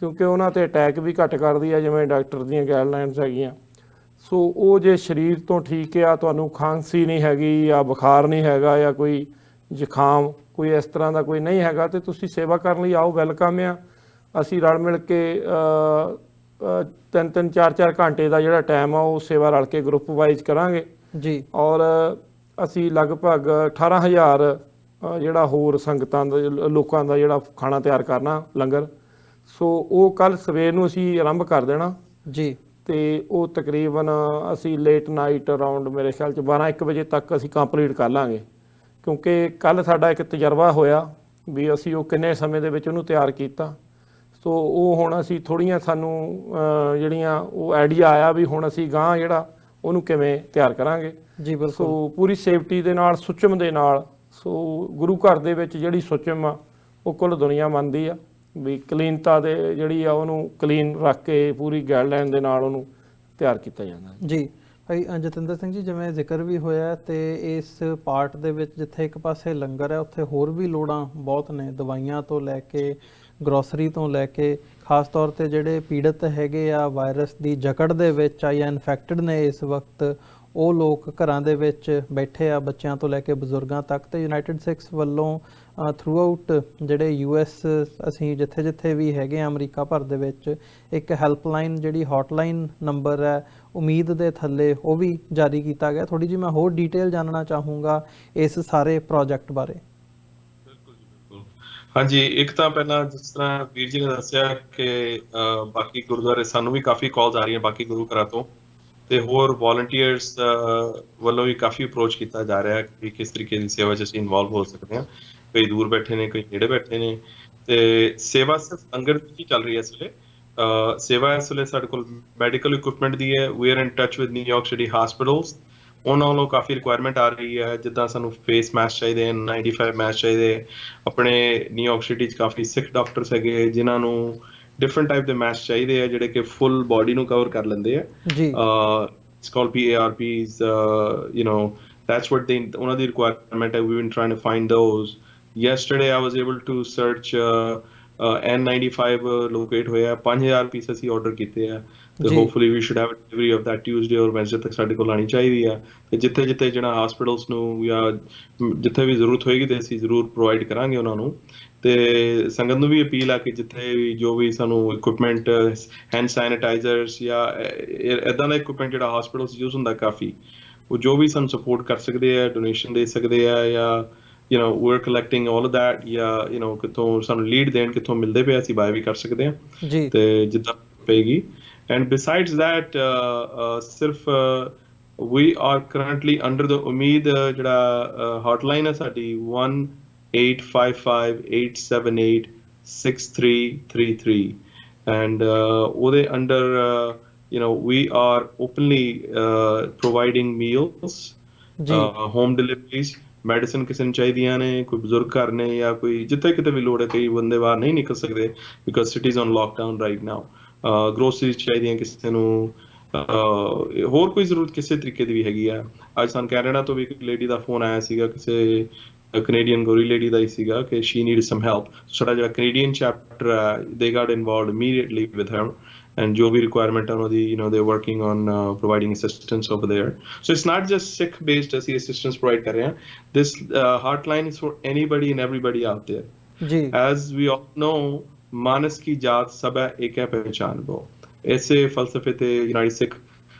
ਕਿਉਂਕਿ ਉਹਨਾਂ 'ਤੇ ਅਟੈਕ ਵੀ ਘੱਟ ਕਰਦੀ ਆ ਜਿਵੇਂ ਡਾਕਟਰ ਦੀਆਂ ਗਾਈਡਲਾਈਨਸ ਹੈਗੀਆਂ। ਸੋ ਉਹ ਜੇ ਸਰੀਰ ਤੋਂ ਠੀਕ ਆ, ਤੁਹਾਨੂੰ ਖਾਂਸੀ ਨਹੀਂ ਹੈਗੀ ਜਾਂ ਬੁਖਾਰ ਨਹੀਂ ਹੈਗਾ ਜਾਂ ਕੋਈ ਜ਼ੁਕਾਮ ਕੋਈ ਇਸ ਤਰ੍ਹਾਂ ਦਾ ਕੋਈ ਨਹੀਂ ਹੈਗਾ, ਤੇ ਤੁਸੀਂ ਸੇਵਾ ਕਰਨ ਲਈ ਆਓ, ਵੈਲਕਮ ਆ। ਅਸੀਂ ਰਲ ਮਿਲ ਕੇ 3-3 4-4 ਘੰਟੇ ਦਾ ਜਿਹੜਾ ਟਾਈਮ ਆ ਉਹ ਸੇਵਾ ਰਲ ਕੇ ਗਰੁੱਪ ਵਾਈਜ਼ ਕਰਾਂਗੇ ਜੀ। ਔਰ ਅਸੀਂ ਲਗਭਗ 18,000 ਜਿਹੜਾ ਹੋਰ ਸੰਗਤਾਂ ਦਾ ਲੋਕਾਂ ਦਾ ਜਿਹੜਾ ਖਾਣਾ ਤਿਆਰ ਕਰਨਾ ਲੰਗਰ। ਸੋ ਉਹ ਕੱਲ੍ਹ ਸਵੇਰ ਨੂੰ ਅਸੀਂ ਆਰੰਭ ਕਰ ਦੇਣਾ ਜੀ, ਤੇ ਉਹ ਤਕਰੀਬਨ ਅਸੀਂ ਲੇਟ ਨਾਈਟ ਅਰਾਊਂਡ ਮੇਰੇ ਖਿਆਲ 'ਚ 12-1 ਵਜੇ ਤੱਕ ਅਸੀਂ ਕੰਪਲੀਟ ਕਰ ਲਾਂਗੇ, ਕਿਉਂਕਿ ਕੱਲ੍ਹ ਸਾਡਾ ਇੱਕ ਤਜਰਬਾ ਹੋਇਆ ਵੀ ਅਸੀਂ ਉਹ ਕਿੰਨੇ ਸਮੇਂ ਦੇ ਵਿੱਚ ਉਹਨੂੰ ਤਿਆਰ ਕੀਤਾ। ਸੋ ਉਹ ਹੁਣ ਅਸੀਂ ਥੋੜ੍ਹੀਆਂ ਸਾਨੂੰ ਜਿਹੜੀਆਂ ਉਹ ਆਈਡੀਆ ਆਇਆ ਵੀ ਹੁਣ ਅਸੀਂ ਗਾਂਹ ਜਿਹੜਾ ਉਹਨੂੰ ਕਿਵੇਂ ਤਿਆਰ ਕਰਾਂਗੇ ਜੀ। ਬਿਲਕੁਲ। ਸੋ ਪੂਰੀ ਸੇਫਟੀ ਦੇ ਨਾਲ, ਸੁਚਮ ਦੇ ਨਾਲ। ਸੋ ਗੁਰੂ ਘਰ ਦੇ ਵਿੱਚ ਜਿਹੜੀ ਸੁਚਮ ਆ ਉਹ ਕੁੱਲ ਦੁਨੀਆ ਮੰਨਦੀ ਆ ਵੀ ਕਲੀਨਤਾ ਦੇ ਜਿਹੜੀ ਆ ਉਹਨੂੰ ਕਲੀਨ ਰੱਖ ਕੇ ਪੂਰੀ ਗਾਈਡਲਾਈਨ ਦੇ ਨਾਲ ਉਹਨੂੰ ਤਿਆਰ ਕੀਤਾ ਜਾਂਦਾ ਜੀ। ਭਾਈ ਜਤਿੰਦਰ ਸਿੰਘ ਜੀ, ਜਿਵੇਂ ਜ਼ਿਕਰ ਵੀ ਹੋਇਆ ਤੇ ਇਸ ਪਾਰਟ ਦੇ ਵਿੱਚ ਜਿੱਥੇ ਇੱਕ ਪਾਸੇ ਲੰਗਰ ਹੈ ਉੱਥੇ ਹੋਰ ਵੀ ਲੋੜਾਂ ਬਹੁਤ ਨੇ, ਦਵਾਈਆਂ ਤੋਂ ਲੈ ਕੇ ਗਰੋਸਰੀ ਤੋਂ ਲੈ ਕੇ, ਖਾਸ ਤੌਰ ਤੇ ਜਿਹੜੇ ਪੀੜਤ ਹੈਗੇ ਆ ਵਾਇਰਸ ਦੀ ਜਕੜ ਦੇ ਵਿੱਚ ਆ ਜਾਂ ਇਨਫੈਕਟਡ ਨੇ ਇਸ ਵਕਤ, ਉਹ ਲੋਕ ਘਰਾਂ ਦੇ ਵਿੱਚ ਬੈਠੇ ਆ, ਬੱਚਿਆਂ ਤੋਂ ਲੈ ਕੇ ਬਜ਼ੁਰਗਾਂ ਤੱਕ। ਤੇ ਯੂਨਾਈਟਿਡ ਸਿੱਖਸ ਵੱਲੋਂ ਥਰੂ ਆਊਟ ਜਿਹੜੇ US ਅਸੀਂ ਜਿੱਥੇ ਜਿੱਥੇ ਵੀ ਹੈਗੇ ਆ ਅਮਰੀਕਾ ਭਰ ਦੇ ਵਿੱਚ ਇੱਕ ਹੈਲਪਲਾਈਨ ਜਿਹੜੀ ਹੌਟਲਾਈਨ ਨੰਬਰ ਹੈ ਉਮੀਦ ਦੇ ਥੱਲੇ ਉਹ ਵੀ ਜਾਰੀ ਕੀਤਾ ਗਿਆ। ਥੋੜੀ ਜਿਹੀ ਮੈਂ ਹੋਰ ਡਿਟੇਲ ਜਾਣਨਾ ਚਾਹੂੰਗਾ ਇਸ ਸਾਰੇ ਪ੍ਰੋਜੈਕਟ ਬਾਰੇ। ਹਾਂਜੀ, ਇੱਕ ਤਾਂ ਪਹਿਲਾਂ ਜਿਸ ਤਰ੍ਹਾਂ ਵੀਰ ਜੀ ਨੇ ਦੱਸਿਆ ਕਿ ਬਾਕੀ ਗੁਰਦੁਆਰੇ ਸਾਨੂੰ ਵੀ ਕਾਫੀ ਕਾਲਸ ਆ ਰਹੀਆਂ ਬਾਕੀ ਗੁਰੂ ਘਰਾਂ ਤੋਂ, ਤੇ ਹੋਰ ਵੋਲੰਟੀਅਰਸ ਵੱਲੋਂ ਵੀ ਕਾਫੀ ਅਪਰੋਚ ਕੀਤਾ ਜਾ ਰਿਹਾ ਕਿ ਕਿਸ ਤਰੀਕੇ ਦੀ ਸੇਵਾ 'ਚ ਅਸੀਂ ਇਨਵੋਲਵ ਹੋ ਸਕਦੇ ਹਾਂ। ਕਈ ਦੂਰ ਬੈਠੇ ਨੇ, ਕਈ ਨੇੜੇ ਬੈਠੇ ਨੇ, ਤੇ ਸੇਵਾ ਸਿਰਫ ਲੰਗਰ ਵਿੱਚ ਹੀ ਚੱਲ ਰਹੀ ਹੈ ਇਸ ਵੇਲੇ। ਸੇਵਾ ਇਸ ਵੇਲੇ ਸਾਡੇ ਕੋਲ ਮੈਡੀਕਲ ਇਕੁਇਪਮੈਂਟ ਦੀ ਹੈ। We are in touch with New York city hospitals, ਉਹਨਾਂ ਵੱਲੋਂ ਕਾਫੀ ਰਿਕੁਆਇਰਮੈਂਟ ਆ ਰਹੀ ਹੈ। ਜਿੱਦਾਂ ਸਾਨੂੰ ਫੇਸ ਮਾਸਕ ਚਾਹੀਦੇ, N95 ਮਾਸਕ ਚਾਹੀਦੇ। ਆਪਣੇ ਨਿਊਯਾਰਕ ਸਿਟੀ 'ਚ ਕਾਫੀ ਸਿੱਖ ਡਾਕਟਰਸ ਹੈਗੇ ਜਿਨ੍ਹਾਂ ਨੂੰ ਡਿਫਰੈਂਟ ਟਾਈਪ ਦੇ ਮਾਸਕ ਚਾਹੀਦੇ ਆ ਜਿਹੜੇ ਕਿ ਫੁੱਲ ਬੋਡੀ ਨੂੰ ਕਵਰ ਕਰ ਲੈਂਦੇ ਆ ਜੀ। It's called PARPs, that's what they, ਉਹਨਾਂ ਦੀ ਰਿਕੁਆਇਰਮੈਂਟ ਹੈ। we've been trying to find those. Yesterday I was able to search N95 locate ਹੋਇਆ, 5,000 ਪੀਸ ਅਸੀਂ ਆਰਡਰ ਕੀਤੇ ਆ, ਤੇ hopefully we should have delivery of that Tuesday or Wednesday ਤੱਕ ਸਾਡੇ ਕੋਲ ਆਣੀ ਚਾਹੀਦੀ ਆ। ਤੇ ਜਿੱਥੇ ਜਿੱਥੇ ਜਿਹੜਾ ਹਸਪੀਟਲਸ ਨੂੰ ਜਾਂ ਜਿੱਥੇ ਵੀ ਜ਼ਰੂਰਤ ਹੋਏਗੀ ਤੇ ਅਸੀਂ ਜ਼ਰੂਰ ਪ੍ਰੋਵਾਈਡ ਕਰਾਂਗੇ ਉਹਨਾਂ ਨੂੰ। ਤੇ ਸੰਗਤ ਨੂੰ ਵੀ ਅਪੀਲ ਆ ਕਿ ਜਿੱਥੇ ਵੀ ਜੋ ਵੀ ਸਾਨੂੰ ਇਕੁਇਪਮੈਂਟ, ਹੈਂਡ ਸੈਨੀਟਾਈਜ਼ਰਸ ਜਾਂ ਇੱਦਾਂ ਦਾ ਇਕੁਇਪਮੈਂਟ ਜਿਹੜਾ ਹਸਪੀਟਲਸ ਯੂਜ਼ ਹੁੰਦਾ ਕਾਫੀ, ਉਹ ਜੋ ਵੀ ਸਾਨੂੰ ਸਪੋਰਟ ਕਰ ਸਕਦੇ ਆ, ਡੋਨੇਸ਼ਨ ਦੇ ਸਕਦੇ ਆ, ਜਾਂ we're collecting all of that, ਜਾਂ ਕਿੱਥੋਂ ਸਾਨੂੰ ਲੀਡ ਦੇਣ ਕਿੱਥੋਂ ਮਿਲਦੇ ਪਏ ਅਸੀਂ ਬਾਏ ਵੀ ਕਰ ਸਕਦੇ ਹਾਂ ਜੀ, ਤੇ ਜਿੱਦਾਂ ਪਏਗੀ। ਐਂਡ ਬਿਸਾਈਡਸ ਦੈਟ ਸਿਰਫ we are currently under the ਉਮੀਦ ਜਿਹੜਾ ਹੌਟਲਾਈਨ ਹੈ ਸਾਡੀ 1-855-878-6333, and ਉਹਦੇ under we are openly providing meals, home deliveries, medicine ਕਿਸੇ ਨੂੰ ਚਾਹੀਦੀਆਂ ਨੇ, ਕੋਈ ਬਜ਼ੁਰਗ ਘਰ ਨੇ ਜਾਂ ਕੋਈ ਜਿੱਥੇ ਕਿਤੇ ਵੀ ਲੋੜ ਹੈ। ਕਈ ਬੰਦੇ ਬਾਹਰ ਨਹੀਂ ਨਿਕਲ ਸਕਦੇ because cities on lockdown right now. Groceries ਚਾਹੀਦੀਆਂ ਕਿਸੇ ਨੂੰ, ਹੋਰ ਕੋਈ ਜ਼ਰੂਰਤ ਕਿਸੇ ਤਰੀਕੇ ਦੀ ਵੀ ਹੈਗੀ ਆ। ਅੱਜ ਸਾਨੂੰ ਕੈਨੇਡਾ ਤੋਂ ਵੀ ਇੱਕ ਲੇਡੀ ਦਾ ਫੋਨ ਆਇਆ ਸੀਗਾ, ਕਿਸੇ ਕੈਨੇਡੀਅਨ ਗੋਰੀ ਲੇਡੀ ਦਾ ਹੀ ਸੀਗਾ ਕਿ ਸ਼ੀ ਨੀਡ ਸਮ ਹੈਲਪ। ਸਾਡਾ ਜਿਹੜਾ ਕੈਨੇਡੀਅਨ ਚੈਪਟਰ ਹੈ ਦੇ Gat involved immediately with her, and ਜੋ ਵੀ requirement ਉਹਨਾਂ ਦੀ they're working on providing assistance over there. So it's not just Sikh based ਅਸੀਂ assistance provide ਕਰ ਰਹੇ ਹਾਂ. This hotline is for anybody and everybody out there. Ji. As we all know, मानस की जात सब है एक है पहचान वो। ऐसे फलसफे ते United Sikh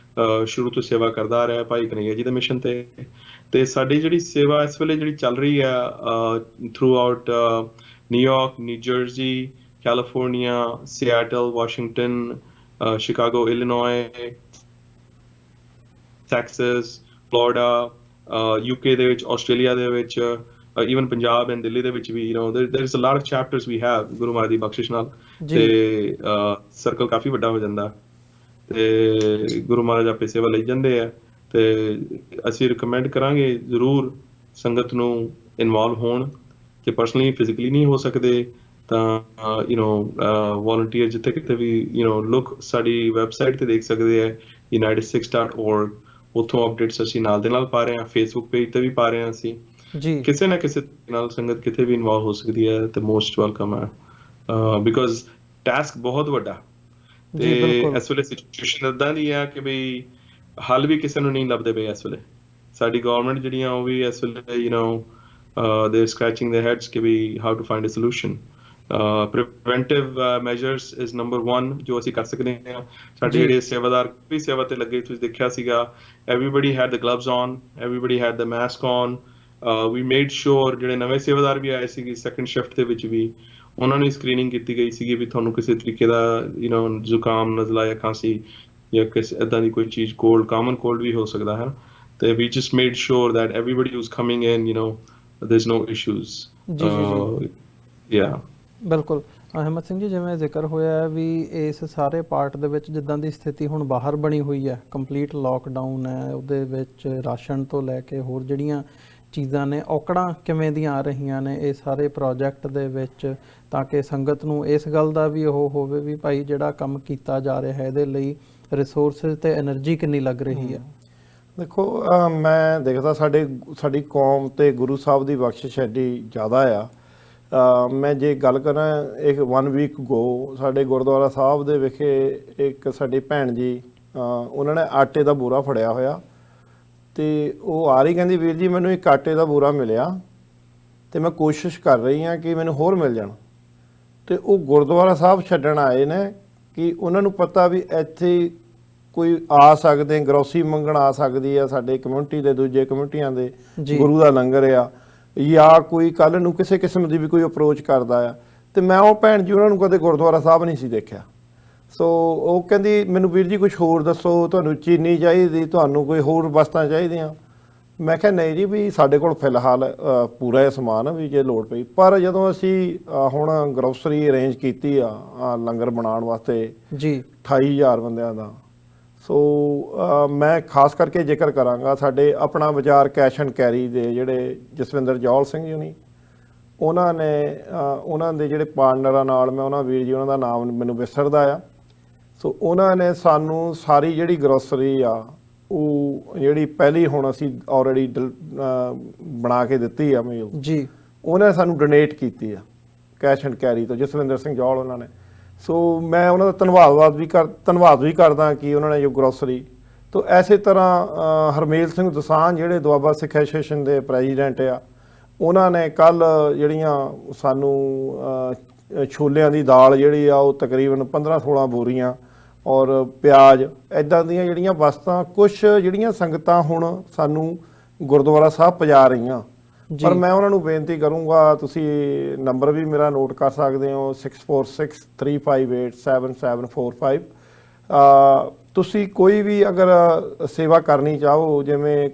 ਸ਼ੁਰੂ ਤੋਂ ਸੇਵਾ ਕਰਦਾ ਆ ਰਿਹਾ ਭਾਈ ਕਨਈਆ ਜੀ ਦੇ ਮਿਸ਼ਨ ਤੇ ਸਾਡੀ ਜਿਹੜੀ ਸੇਵਾ ਇਸ ਵੇਲੇ ਜਿਹੜੀ ਚੱਲ ਰਹੀ ਹੈ through out New York, new jersey, California, Seattle, Washington, Chicago, Illinois, Texas, Florida, UK ਦੇ ਵਿੱਚ, ਆਸਟ੍ਰੇਲੀਆ ਦੇ ਵਿੱਚ, even ਪੰਜਾਬ and ਦਿੱਲੀ ਦੇ ਵਿੱਚ ਵੀ there is a lot of chapters we have Guru Maharaj ਦੀ ਬਖਸ਼ਿਸ਼ ਨਾਲ, ਤੇ ਸਰਕਲ ਕਾਫੀ ਵੱਡਾ ਹੋ ਜਾਂਦਾ ਤੇ ਗੁਰੂ ਮਹਾਰਾਜ ਆਪੇ ਸੇਵਾ ਲਈ ਜਾਂਦੇ ਆ। ਤੇ ਅਸੀਂ ਰਿਕਮੈਂਡ ਕਰਾਂਗੇ ਜ਼ਰੂਰ ਸੰਗਤ ਨੂੰ ਇਨਵੋਲਵ ਹੋਣ, ਜੇ ਪਰਸਨਲੀ ਫਿਜ਼ੀਕਲੀ ਨਹੀਂ ਹੋ ਸਕਦੇ ਤਾਂ ਵੋਲੰਟੀਅਰ ਜਿੱਥੇ ਕਿਤੇ ਵੀ ਲੁੱਕ ਸਾਡੀ ਵੈਬਸਾਈਟ ਤੇ ਦੇਖ ਸਕਦੇ ਆ unitedsikhs.org। ਉੱਥੋਂ ਅਪਡੇਟਸ ਅਸੀਂ ਨਾਲ ਦੇ ਨਾਲ ਪਾ ਰਹੇ ਹਾਂ, ਫੇਸਬੁੱਕ ਪੇਜ ਤੇ ਵੀ ਪਾ ਰਹੇ ਹਾਂ ਅਸੀਂ ਜੀ। ਕਿਸੇ ਨਾ ਕਿਸੇ ਨਾਲ ਸੰਗਤ ਕਿਤੇ ਵੀ ਇਨਵੋਲਵ ਹੋ ਸਕਦੀ ਹੈ ਤੇ ਮੋਸਟ ਵੈਲਕਮ ਹੈ, ਬਿਕਾਜ਼ ਟਾਸਕ ਬਹੁਤ ਵੱਡਾ। ਤੇ ਇਸ ਵੇਲੇ ਸਿਚੁਏਸ਼ਨ ਏਦਾਂ ਦੀ ਆ ਕਿ ਬਈ ਹੱਲ ਵੀ ਕਿਸੇ ਨੂੰ ਨਹੀਂ ਲੱਭਦੇ ਪਏ ਇਸ ਵੇਲੇ। ਸਾਡੀ ਗਵਰਨਮੈਂਟ ਜਿਹੜੀਆਂ ਉਹ ਵੀ ਇਸ ਵੇਲੇ ਦੇ ਸਕ੍ਰੈਚਿੰਗ ਦੇ ਹੈਡਸ ਕਿ we how to find a solution. Preventive measures is number 1 ਜੋ ਅਸੀਂ ਕਰ ਸਕਦੇ ਹਾਂ। ਸਾਡੇ ਜਿਹੜੇ ਸੇਵਾਦਾਰ ਵੀ ਸੇਵਾ ਤੇ ਲੱਗੇ, ਤੁਸੀਂ ਦੇਖਿਆ ਸੀਗਾ, everybody had the gloves on, everybody had the mask on. We made sure ਜਿਹੜੇ ਨਵੇਂ ਸੇਵਾਦਾਰ ਵੀ ਆਏ ਸੀਗੇ ਸੈਕੰਡ ਸ਼ਿਫਟ ਦੇ ਵਿੱਚ ਵੀ ਉਹਨਾਂ ਨੂੰ ਸਕਰੀਨਿੰਗ ਕੀਤੀ ਗਈ ਸੀਗੀ ਵੀ ਤੁਹਾਨੂੰ ਕਿਸੇ ਤਰੀਕੇ ਦਾ ਜ਼ੁਕਾਮ, ਨਜ਼ਲਾ ਜਾਂ ਖਾਂਸੀ ਜਾਂ ਕਿਸੇ ਇੱਦਾਂ ਦੀ ਕੋਈ ਚੀਜ਼, ਕੋਲਡ, ਕਾਮਨ ਕੋਲਡ ਵੀ ਹੋ ਸਕਦਾ ਹੈ। ਤੇ we just made sure that everybody was coming in there is no issues. ਬਿਲਕੁਲ ਹਿੰਮਤ ਸਿੰਘ ਜੀ, ਜਿਵੇਂ ਜ਼ਿਕਰ ਹੋਇਆ ਹੈ ਵੀ ਇਸ ਸਾਰੇ ਪਾਰਟ ਦੇ ਵਿੱਚ ਜਿੱਦਾਂ ਦੀ ਸਥਿਤੀ ਹੁਣ ਬਾਹਰ ਬਣੀ ਹੋਈ ਹੈ, ਕੰਪਲੀਟ ਲੋਕਡਾਊਨ ਹੈ, ਉਹਦੇ ਵਿੱਚ ਰਾਸ਼ਨ ਤੋਂ ਲੈ ਕੇ ਹੋਰ ਜਿਹੜੀਆਂ ਚੀਜ਼ਾਂ ਨੇ, ਔਕੜਾਂ ਕਿਵੇਂ ਦੀਆਂ ਆ ਰਹੀਆਂ ਨੇ ਇਹ ਸਾਰੇ ਪ੍ਰੋਜੈਕਟ ਦੇ ਵਿੱਚ, ਤਾਂ ਕਿ ਸੰਗਤ ਨੂੰ ਇਸ ਗੱਲ ਦਾ ਵੀ ਉਹ ਹੋਵੇ ਵੀ ਭਾਈ ਜਿਹੜਾ ਕੰਮ ਕੀਤਾ ਜਾ ਰਿਹਾ ਹੈ ਇਹਦੇ ਲਈ ਰਿਸੋਰਸਿਸ ਤੇ એનર્ਜੀ ਕਿੰਨੀ ਲੱਗ ਰਹੀ ਹੈ। ਦੇਖੋ ਮੈਂ ਦੇਖਦਾ ਸਾਡੀ ਕੌਮ ਤੇ ਗੁਰੂ ਸਾਹਿਬ ਦੀ ਬਖਸ਼ਿਸ਼ ਐਡੀ ਜ਼ਿਆਦਾ ਆ। ਮੈਂ ਜੇ ਗੱਲ ਕਰਾਂ, ਇੱਕ 1 ਵੀਕ ਗੋ ਸਾਡੇ ਗੁਰਦੁਆਰਾ ਸਾਹਿਬ ਦੇ ਵਿਖੇ ਇੱਕ ਸਾਡੀ ਭੈਣ ਜੀ, ਉਹਨਾਂ ਨੇ ਆਟੇ ਦਾ ਬੂਰਾ ਫੜਿਆ ਹੋਇਆ ਤੇ ਉਹ ਆ ਰਹੀ, ਕਹਿੰਦੀ ਵੀਰ ਜੀ ਮੈਨੂੰ ਇੱਕ ਆਟੇ ਦਾ ਬੂਰਾ ਮਿਲਿਆ ਤੇ ਮੈਂ ਕੋਸ਼ਿਸ਼ ਕਰ ਰਹੀ ਹਾਂ ਕਿ ਮੈਨੂੰ ਹੋਰ ਮਿਲ ਜਾਣ। ਤੇ ਉਹ ਗੁਰਦੁਆਰਾ ਸਾਹਿਬ ਛੱਡਣ ਆਏ ਨੇ ਕਿ ਉਹਨਾਂ ਨੂੰ ਪਤਾ ਵੀ ਇੱਥੇ ਕੋਈ ਆ ਸਕਦੇ, ਗਰੋਸਰੀ ਮੰਗਣ ਆ ਸਕਦੀ ਆ, ਸਾਡੇ ਕਮਿਊਨਿਟੀ ਦੇ ਦੂਜੇ ਕਮਿਊਨਿਟੀਆਂ ਦੇ ਗੁਰੂ ਦਾ ਲੰਗਰ ਆ, ਜਾਂ ਕੋਈ ਕੱਲ੍ਹ ਨੂੰ ਕਿਸੇ ਕਿਸਮ ਦੀ ਵੀ ਕੋਈ ਅਪਰੋਚ ਕਰਦਾ ਆ। ਤੇ ਮੈਂ ਉਹ ਭੈਣ ਜੀ ਉਹਨਾਂ ਨੂੰ ਕਦੇ ਗੁਰਦੁਆਰਾ ਸਾਹਿਬ ਨਹੀਂ ਸੀ ਦੇਖਿਆ। ਸੋ ਉਹ ਕਹਿੰਦੀ ਮੈਨੂੰ ਵੀਰ ਜੀ ਕੁਛ ਹੋਰ ਦੱਸੋ, ਤੁਹਾਨੂੰ ਚੀਨੀ ਚਾਹੀਦੀ, ਤੁਹਾਨੂੰ ਕੋਈ ਹੋਰ ਵਸਤਾਂ ਚਾਹੀਦੀਆਂ। ਮੈਂ ਕਿਹਾ ਨਹੀਂ ਜੀ, ਵੀ ਸਾਡੇ ਕੋਲ ਫਿਲਹਾਲ ਪੂਰਾ ਇਹ ਸਮਾਨ ਵੀ ਜੇ ਲੋੜ ਪਈ। ਪਰ ਜਦੋਂ ਅਸੀਂ ਹੁਣ ਗਰੋਸਰੀ ਅਰੇਂਜ ਕੀਤੀ ਆ ਲੰਗਰ ਬਣਾਉਣ ਵਾਸਤੇ ਜੀ 28,000 ਬੰਦਿਆਂ ਦਾ, ਸੋ ਮੈਂ ਖਾਸ ਕਰਕੇ ਜ਼ਿਕਰ ਕਰਾਂਗਾ ਸਾਡੇ ਆਪਣਾ ਬਾਜ਼ਾਰ ਕੈਸ਼ ਐਂਡ ਕੈਰੀ ਦੇ ਜਿਹੜੇ ਜਸਵਿੰਦਰ ਜੌਲ ਸਿੰਘ ਜੀ ਨੇ, ਉਹਨਾਂ ਨੇ ਉਹਨਾਂ ਦੇ ਜਿਹੜੇ ਪਾਰਟਨਰਾਂ ਨਾਲ, ਮੈਂ ਉਹਨਾਂ ਵੀਰ ਜੀ ਉਹਨਾਂ ਦਾ ਨਾਮ ਮੈਨੂੰ ਵਿਸਰਦਾ ਆ, ਸੋ ਉਹਨਾਂ ਨੇ ਸਾਨੂੰ ਸਾਰੀ ਜਿਹੜੀ ਗਰੋਸਰੀ ਆ ਉਹ ਜਿਹੜੀ ਪਹਿਲੀ ਹੁਣ ਅਸੀਂ ਆਲਰੇਡੀ ਬਣਾ ਕੇ ਦਿੱਤੀ ਆ ਮੀਲ ਜੀ, ਉਹਨਾਂ ਨੇ ਸਾਨੂੰ ਡੋਨੇਟ ਕੀਤੀ ਆ ਕੈਸ਼ ਐਂਡ ਕੈਰੀ ਤੋਂ, ਜਸਵਿੰਦਰ ਸਿੰਘ ਜੌਲ ਉਹਨਾਂ ਨੇ। ਸੋ ਮੈਂ ਉਹਨਾਂ ਦਾ ਧੰਨਵਾਦ ਵੀ ਕਰਦਾ ਕਿ ਉਹਨਾਂ ਨੇ ਜੋ ਗਰੋਸਰੀ ਤੋਂ। ਐਸੇ ਤਰ੍ਹਾਂ ਹਰਮੇਲ ਸਿੰਘ ਦਸਾਂਝ ਜਿਹੜੇ ਦੁਆਬਾ ਸਿੱਖ ਐਸੋਸੀਏਸ਼ਨ ਦੇ ਪ੍ਰੈਜ਼ੀਡੈਂਟ ਆ, ਉਹਨਾਂ ਨੇ ਕੱਲ ਜਿਹੜੀਆਂ ਸਾਨੂੰ ਛੋਲਿਆਂ ਦੀ ਦਾਲ ਜਿਹੜੀ ਆ ਉਹ ਤਕਰੀਬਨ 15-16 ਬੋਰੀਆਂ ਔਰ ਪਿਆਜ਼, ਇੱਦਾਂ ਦੀਆਂ ਜਿਹੜੀਆਂ ਵਸਤਾਂ ਕੁਛ ਜਿਹੜੀਆਂ ਸੰਗਤਾਂ ਹੁਣ ਸਾਨੂੰ ਗੁਰਦੁਆਰਾ ਸਾਹਿਬ ਪਹੁੰਚਾ ਰਹੀਆਂ। ਪਰ ਮੈਂ ਉਹਨਾਂ ਨੂੰ ਬੇਨਤੀ ਕਰੂੰਗਾ, ਤੁਸੀਂ ਨੰਬਰ ਵੀ ਮੇਰਾ ਨੋਟ ਕਰ ਸਕਦੇ ਹੋ 6463587745। ਤੁਸੀਂ ਕੋਈ ਵੀ ਅਗਰ ਸੇਵਾ ਕਰਨੀ ਚਾਹੋ, ਜਿਵੇਂ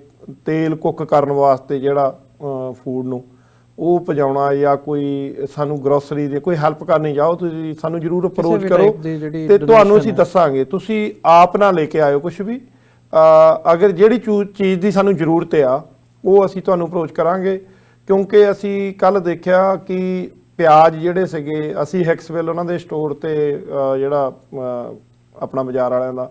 ਤੇਲ ਕੁੱਕ ਕਰਨ ਵਾਸਤੇ ਜਿਹੜਾ ਫੂਡ ਨੂੰ ਉਹ ਪਹੁੰਚਾਉਣਾ, ਜਾਂ ਕੋਈ ਸਾਨੂੰ ਗਰੋਸਰੀ ਦੀ ਕੋਈ ਹੈਲਪ ਕਰਨੀ ਚਾਹੋ, ਤੁਸੀਂ ਸਾਨੂੰ ਜ਼ਰੂਰ ਅਪਰੋਚ ਕਰੋ ਤੇ ਤੁਹਾਨੂੰ ਅਸੀਂ ਦੱਸਾਂਗੇ। ਤੁਸੀਂ ਆਪ ਨਾ ਲੈ ਕੇ ਆਇਓ ਕੁਛ ਵੀ, ਅਗਰ ਜਿਹੜੀ ਚੀਜ਼ ਦੀ ਸਾਨੂੰ ਜ਼ਰੂਰਤ ਆ ਉਹ ਅਸੀਂ ਤੁਹਾਨੂੰ ਅਪਰੋਚ ਕਰਾਂਗੇ। ਕਿਉਂਕਿ ਅਸੀਂ ਕੱਲ ਦੇਖਿਆ ਕਿ ਪਿਆਜ਼ ਜਿਹੜੇ ਸੀਗੇ, ਅਸੀਂ ਹੈਕਸਵਿਲ ਉਹਨਾਂ ਦੇ ਸਟੋਰ ਤੇ ਜਿਹੜਾ ਆਪਣਾ ਬਾਜ਼ਾਰ ਵਾਲਿਆਂ ਦਾ,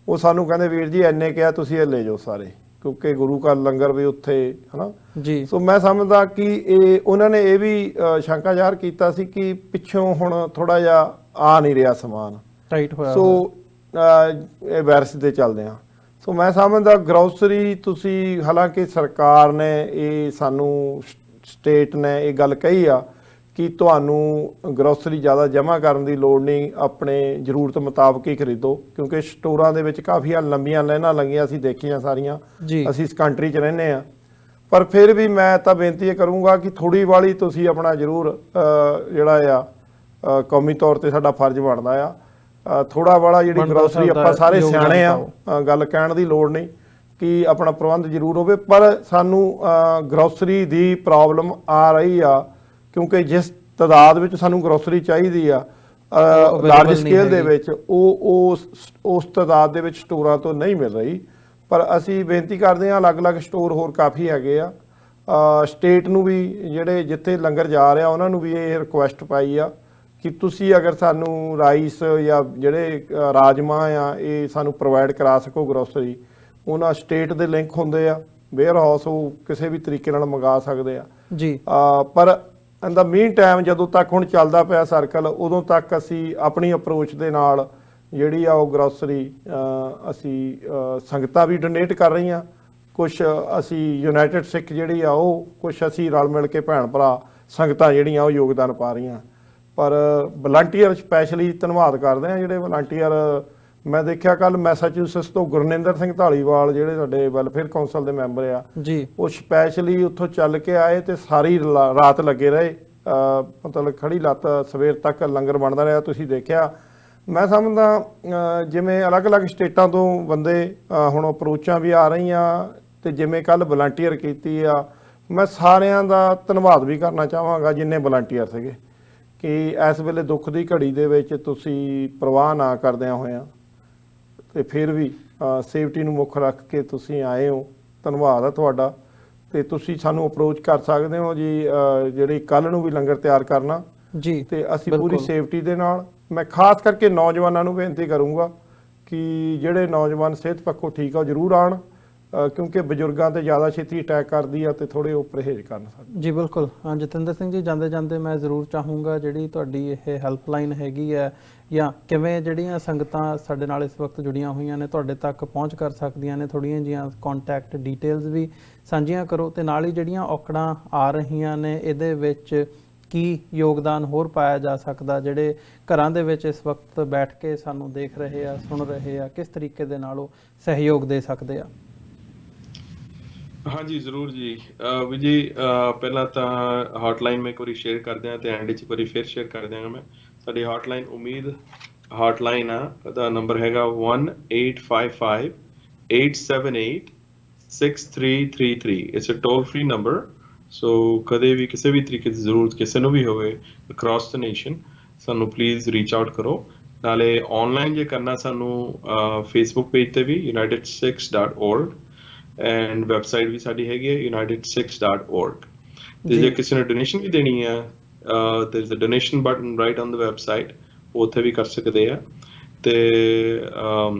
ਉਹ ਸਾਨੂੰ ਕਹਿੰਦੇ ਵੀਰ ਜੀ ਇੰਨੇ ਕਿਹਾ ਤੁਸੀਂ ਇਹ ਲੈ ਜਾਓ ਸਾਰੇ, ਕਿਉਂਕਿ ਗੁਰੂ ਘਰ ਲੰਗਰ ਵੀ ਉੱਥੇ ਹਨਾ ਜੀ। ਸੋ ਮੈਂ ਸਮਝਦਾ ਕਿ ਇਹ ਉਹਨਾਂ ਨੇ ਇਹ ਵੀ ਸ਼ੰਕਾ ਜ਼ਾਹਰ ਕੀਤਾ ਸੀ ਕਿ ਪਿੱਛੋਂ ਹੁਣ ਥੋੜਾ ਜਿਹਾ ਆ ਨਹੀਂ ਰਿਹਾ ਸਮਾਨ, ਟਾਈਟ ਹੋਇਆ, ਸੋ ਇਹ ਵਾਇਰਸ ਦੇ ਚੱਲਦੇ ਆ। ਸੋ ਮੈਂ ਸਮਝਦਾ ਗਰੋਸਰੀ ਤੁਸੀਂ, ਹਾਲਾਂਕਿ ਸਰਕਾਰ ਨੇ ਇਹ ਸਾਨੂੰ, ਸਟੇਟ ਨੇ ਇਹ ਗੱਲ ਕਹੀ ਆ ਕਿ ਤੁਹਾਨੂੰ ਗਰੋਸਰੀ ਜ਼ਿਆਦਾ ਜਮ੍ਹਾਂ ਕਰਨ ਦੀ ਲੋੜ ਨਹੀਂ, ਆਪਣੇ ਜ਼ਰੂਰਤ ਮੁਤਾਬਕ ਹੀ ਖਰੀਦੋ, ਕਿਉਂਕਿ ਸਟੋਰਾਂ ਦੇ ਵਿੱਚ ਕਾਫੀ ਲੰਬੀਆਂ ਲਾਈਨਾਂ ਲੱਗੀਆਂ, ਅਸੀਂ ਦੇਖੀਆਂ ਸਾਰੀਆਂ, ਅਸੀਂ ਇਸ ਕੰਟਰੀ 'ਚ ਰਹਿੰਦੇ ਆ। ਪਰ ਫਿਰ ਵੀ ਮੈਂ ਤਾਂ ਬੇਨਤੀ ਇਹ ਕਰੂੰਗਾ ਕਿ ਥੋੜ੍ਹੀ ਵਾਲੀ ਤੁਸੀਂ ਆਪਣਾ ਜ਼ਰੂਰ ਜਿਹੜਾ ਆ ਕੌਮੀ ਤੌਰ 'ਤੇ ਸਾਡਾ ਫਰਜ਼ ਬਣਦਾ ਆ, ਥੋੜਾ ਵਾਲਾ ਜਿਹੜੀ ਗਰੋਸਰੀ, ਆਪਾਂ ਸਾਰੇ ਸਿਆਣੇ ਆ, ਗੱਲ ਕਹਿਣ ਦੀ ਲੋੜ ਨਹੀਂ ਕਿ ਆਪਣਾ ਪ੍ਰਬੰਧ ਜ਼ਰੂਰ ਹੋਵੇ। ਪਰ ਸਾਨੂੰ ਗਰੋਸਰੀ ਦੀ ਪ੍ਰੋਬਲਮ ਆ ਰਹੀ ਆ, ਕਿਉਂਕਿ ਜਿਸ ਤਾਦਾਦ ਵਿੱਚ ਸਾਨੂੰ ਗਰੋਸਰੀ ਚਾਹੀਦੀ ਆ ਲਾਰਜ ਸਕੇਲ ਦੇ ਵਿੱਚ, ਉਹ ਉਸ ਤਾਦਾਦ ਦੇ ਵਿੱਚ ਸਟੋਰਾਂ ਤੋਂ ਨਹੀਂ ਮਿਲ ਰਹੀ। ਪਰ ਅਸੀਂ ਬੇਨਤੀ ਕਰਦੇ ਹਾਂ, ਅਲੱਗ-ਅਲੱਗ ਸਟੋਰ ਹੋਰ ਕਾਫੀ ਹੈਗੇ ਆ, ਸਟੇਟ ਨੂੰ ਵੀ ਜਿਹੜੇ ਜਿੱਥੇ ਲੰਗਰ ਜਾ ਰਿਹਾ ਉਹਨਾਂ ਨੂੰ ਵੀ ਇਹ ਰਿਕੁਐਸਟ ਪਾਈ ਆ ਕਿ ਤੁਸੀਂ ਅਗਰ ਸਾਨੂੰ ਰਾਈਸ ਜਾਂ ਜਿਹੜੇ ਰਾਜਮਾਂ ਆ ਇਹ ਸਾਨੂੰ ਪ੍ਰੋਵਾਈਡ ਕਰਾ ਸਕੋ ਗਰੋਸਰੀ, ਉਹਨਾਂ ਸਟੇਟ ਦੇ ਲਿੰਕ ਹੁੰਦੇ ਆ ਵੇਅਰ ਹਾਊਸ, ਉਹ ਕਿਸੇ ਵੀ ਤਰੀਕੇ ਨਾਲ ਮੰਗਾ ਸਕਦੇ ਆ ਜੀ। ਪਰ ਇਨ ਦਾ ਮੀਨ ਟਾਈਮ ਜਦੋਂ ਤੱਕ ਹੁਣ ਚੱਲਦਾ ਪਿਆ ਸਰਕਲ, ਉਦੋਂ ਤੱਕ ਅਸੀਂ ਆਪਣੀ ਅਪਰੋਚ ਦੇ ਨਾਲ ਜਿਹੜੀ ਆ ਉਹ ਗਰੋਸਰੀ ਅਸੀਂ ਸੰਗਤਾਂ ਵੀ ਡੋਨੇਟ ਕਰ ਰਹੀਆਂ, ਕੁਛ ਅਸੀਂ ਯੂਨਾਈਟਿਡ ਸਿੱਖ ਜਿਹੜੀ ਆ ਉਹ, ਕੁਛ ਅਸੀਂ ਰਲ ਮਿਲ ਕੇ ਭੈਣ ਭਰਾ ਸੰਗਤਾਂ ਜਿਹੜੀਆਂ ਉਹ ਯੋਗਦਾਨ ਪਾ ਰਹੀਆਂ। ਪਰ ਵਲੰਟੀਅਰ ਸਪੈਸ਼ਲੀ ਧੰਨਵਾਦ ਕਰਦੇ ਆ ਜਿਹੜੇ ਵਲੰਟੀਅਰ। ਮੈਂ ਦੇਖਿਆ ਕੱਲ ਮੈਸਾਚੂਸਟਸ ਤੋਂ ਗੁਰਨਿੰਦਰ ਸਿੰਘ ਢਾਲੀਵਾਲ ਜਿਹੜੇ ਸਾਡੇ ਵੈਲਫੇਅਰ ਕੌਂਸਲ ਦੇ ਮੈਂਬਰ ਆ ਜੀ, ਉਹ ਸਪੈਸ਼ਲੀ ਉੱਥੋਂ ਚੱਲ ਕੇ ਆਏ ਤੇ ਸਾਰੀ ਰਾਤ ਲੱਗੇ ਰਹੇ। ਮਤਲਬ ਖੜੀ ਲੱਤ ਸਵੇਰ ਤੱਕ ਲੰਗਰ ਬਣਦਾ ਰਿਹਾ, ਤੁਸੀਂ ਦੇਖਿਆ। ਮੈਂ ਸਮਝਦਾ ਜਿਵੇਂ ਅਲੱਗ-ਅਲੱਗ ਸਟੇਟਾਂ ਤੋਂ ਬੰਦੇ ਹੁਣ ਅਪਰੋਚਾਂ ਵੀ ਆ ਰਹੀਆਂ ਤੇ ਜਿਵੇਂ ਕੱਲ ਵਲੰਟੀਅਰ ਕੀਤੀ ਆ, ਮੈਂ ਸਾਰਿਆਂ ਦਾ ਧੰਨਵਾਦ ਵੀ ਕਰਨਾ ਚਾਹਾਂਗਾ ਜਿੰਨੇ ਵਲੰਟੀਅਰ ਸੀਗੇ ਕਿ ਇਸ ਵੇਲੇ ਦੁੱਖ ਦੀ ਘੜੀ ਦੇ ਵਿੱਚ ਤੁਸੀਂ ਪਰਵਾਹ ਨਾ ਕਰਦਿਆਂ ਹੋਇਆਂ ਤੇ ਫਿਰ ਵੀ ਸੇਫਟੀ ਨੂੰ ਮੁੱਖ ਰੱਖ ਕੇ ਤੁਸੀਂ ਆਏ ਹੋ। ਧੰਨਵਾਦ ਹੈ ਤੁਹਾਡਾ। ਤੇ ਤੁਸੀਂ ਸਾਨੂੰ ਅਪਰੋਚ ਕਰ ਸਕਦੇ ਹੋ ਜੀ, ਜਿਹੜੀ ਕੱਲ ਨੂੰ ਵੀ ਲੰਗਰ ਤਿਆਰ ਕਰਨਾ ਜੀ, ਤੇ ਅਸੀਂ ਪੂਰੀ ਸੇਫਟੀ ਦੇ ਨਾਲ। ਮੈਂ ਖਾਸ ਕਰਕੇ ਨੌਜਵਾਨਾਂ ਨੂੰ ਬੇਨਤੀ ਕਰੂੰਗਾ ਕਿ ਜਿਹੜੇ ਨੌਜਵਾਨ ਸਿਹਤ ਪੱਖੋਂ ਠੀਕ ਆ ਉਹ ਜ਼ਰੂਰ ਆਉਣ, ਕਿਉਂਕਿ ਬਜ਼ੁਰਗਾਂ ਤੇ ਜ਼ਿਆਦਾ ਛੇਤੀ ਅਟੈਕ ਕਰਦੀ ਆ ਤੇ ਥੋੜੇ ਉਹ ਪਰਹੇਜ਼ ਕਰਨ ਸਾਡੇ। ਜੀ ਬਿਲਕੁਲ। ਜਤਿੰਦਰ ਸਿੰਘ ਜੀ, ਜਾਂਦੇ ਜਾਂਦੇ ਮੈਂ ਜ਼ਰੂਰ ਚਾਹੂੰਗਾ ਜਿਹੜੀ ਤੁਹਾਡੀ ਇਹ ਹੈਲਪਲਾਈਨ ਹੈਗੀ ਹੈ ਜਾਂ ਕਿਵੇਂ ਜਿਹੜੀਆਂ ਸੰਗਤਾਂ ਸਾਡੇ ਨਾਲ ਇਸ ਵਕਤ ਜੁੜੀਆਂ ਹੋਈਆਂ ਨੇ ਤੁਹਾਡੇ ਤੱਕ ਪਹੁੰਚ ਕਰ ਸਕਦੀਆਂ ਨੇ, ਥੋੜ੍ਹੀਆਂ ਜਿਹੀਆਂ ਕੰਟੈਕਟ ਡਿਟੇਲਸ ਵੀ ਸਾਂਝੀਆਂ ਕਰੋ ਤੇ ਨਾਲ ਹੀ ਜਿਹੜੀਆਂ ਔਕੜਾਂ ਆ ਰਹੀਆਂ ਨੇ ਇਹਦੇ ਵਿੱਚ ਕੀ ਯੋਗਦਾਨ ਹੋਰ ਪਾਇਆ ਜਾ ਸਕਦਾ, ਜਿਹੜੇ ਘਰਾਂ ਦੇ ਵਿੱਚ ਇਸ ਵਕਤ ਬੈਠ ਕੇ ਸਾਨੂੰ ਦੇਖ ਰਹੇ ਆ, ਸੁਣ ਰਹੇ ਆ, ਕਿਸ ਤਰੀਕੇ ਦੇ ਨਾਲ ਉਹ ਸਹਿਯੋਗ ਦੇ ਸਕਦੇ ਆ। ਹਾਂਜੀ ਜ਼ਰੂਰ ਜੀ। ਵੀ ਜੀ ਪਹਿਲਾਂ ਤਾਂ ਹੌਟਲਾਈਨ ਮੈਂ ਇੱਕ ਵਾਰੀ ਸ਼ੇਅਰ ਕਰ ਦਿਆਂ ਤੇ ਐਂਡ 'ਚ ਇੱਕ ਵਾਰੀ ਫਿਰ ਸ਼ੇਅਰ ਕਰ ਦਿਆਂਗਾ। ਮੈਂ ਸਾਡੀ ਹੌਟਲਾਈਨ ਉਮੀਦ ਹੌਟਲਾਈਨ ਆ, ਉਹਦਾ ਨੰਬਰ ਹੈਗਾ 1855 878 6333। It's a toll free number. So ਕਦੇ ਵੀ ਕਿਸੇ ਵੀ ਤਰੀਕੇ ਦੀ ਜ਼ਰੂਰਤ ਕਿਸੇ ਨੂੰ ਵੀ ਹੋਵੇ ਅਕ੍ਰੋਸ ਦ ਨੇਸ਼ਨ, ਸਾਨੂੰ ਪਲੀਜ਼ ਰੀਚ ਆਊਟ ਕਰੋ। ਨਾਲੇ ਆਨਲਾਈਨ ਜੇ ਕਰਨਾ ਸਾਨੂੰ ਫੇਸਬੁੱਕ ਪੇਜ ਤੇ ਵੀ unitedsikhs.org ਐਂਡ ਵੈਬਸਾਈਟ ਵੀ ਸਾਡੀ ਹੈਗੀ ਹੈ unitedsikhs.org। ਤੇ ਜੇ ਕਿਸੇ ਨੇ ਡੋਨੇਸ਼ਨ ਵੀ ਦੇਣੀ ਆ there is a donation button right on the website, ਉੱਥੇ ਵੀ ਕਰ ਸਕਦੇ ਆ। ਤੇ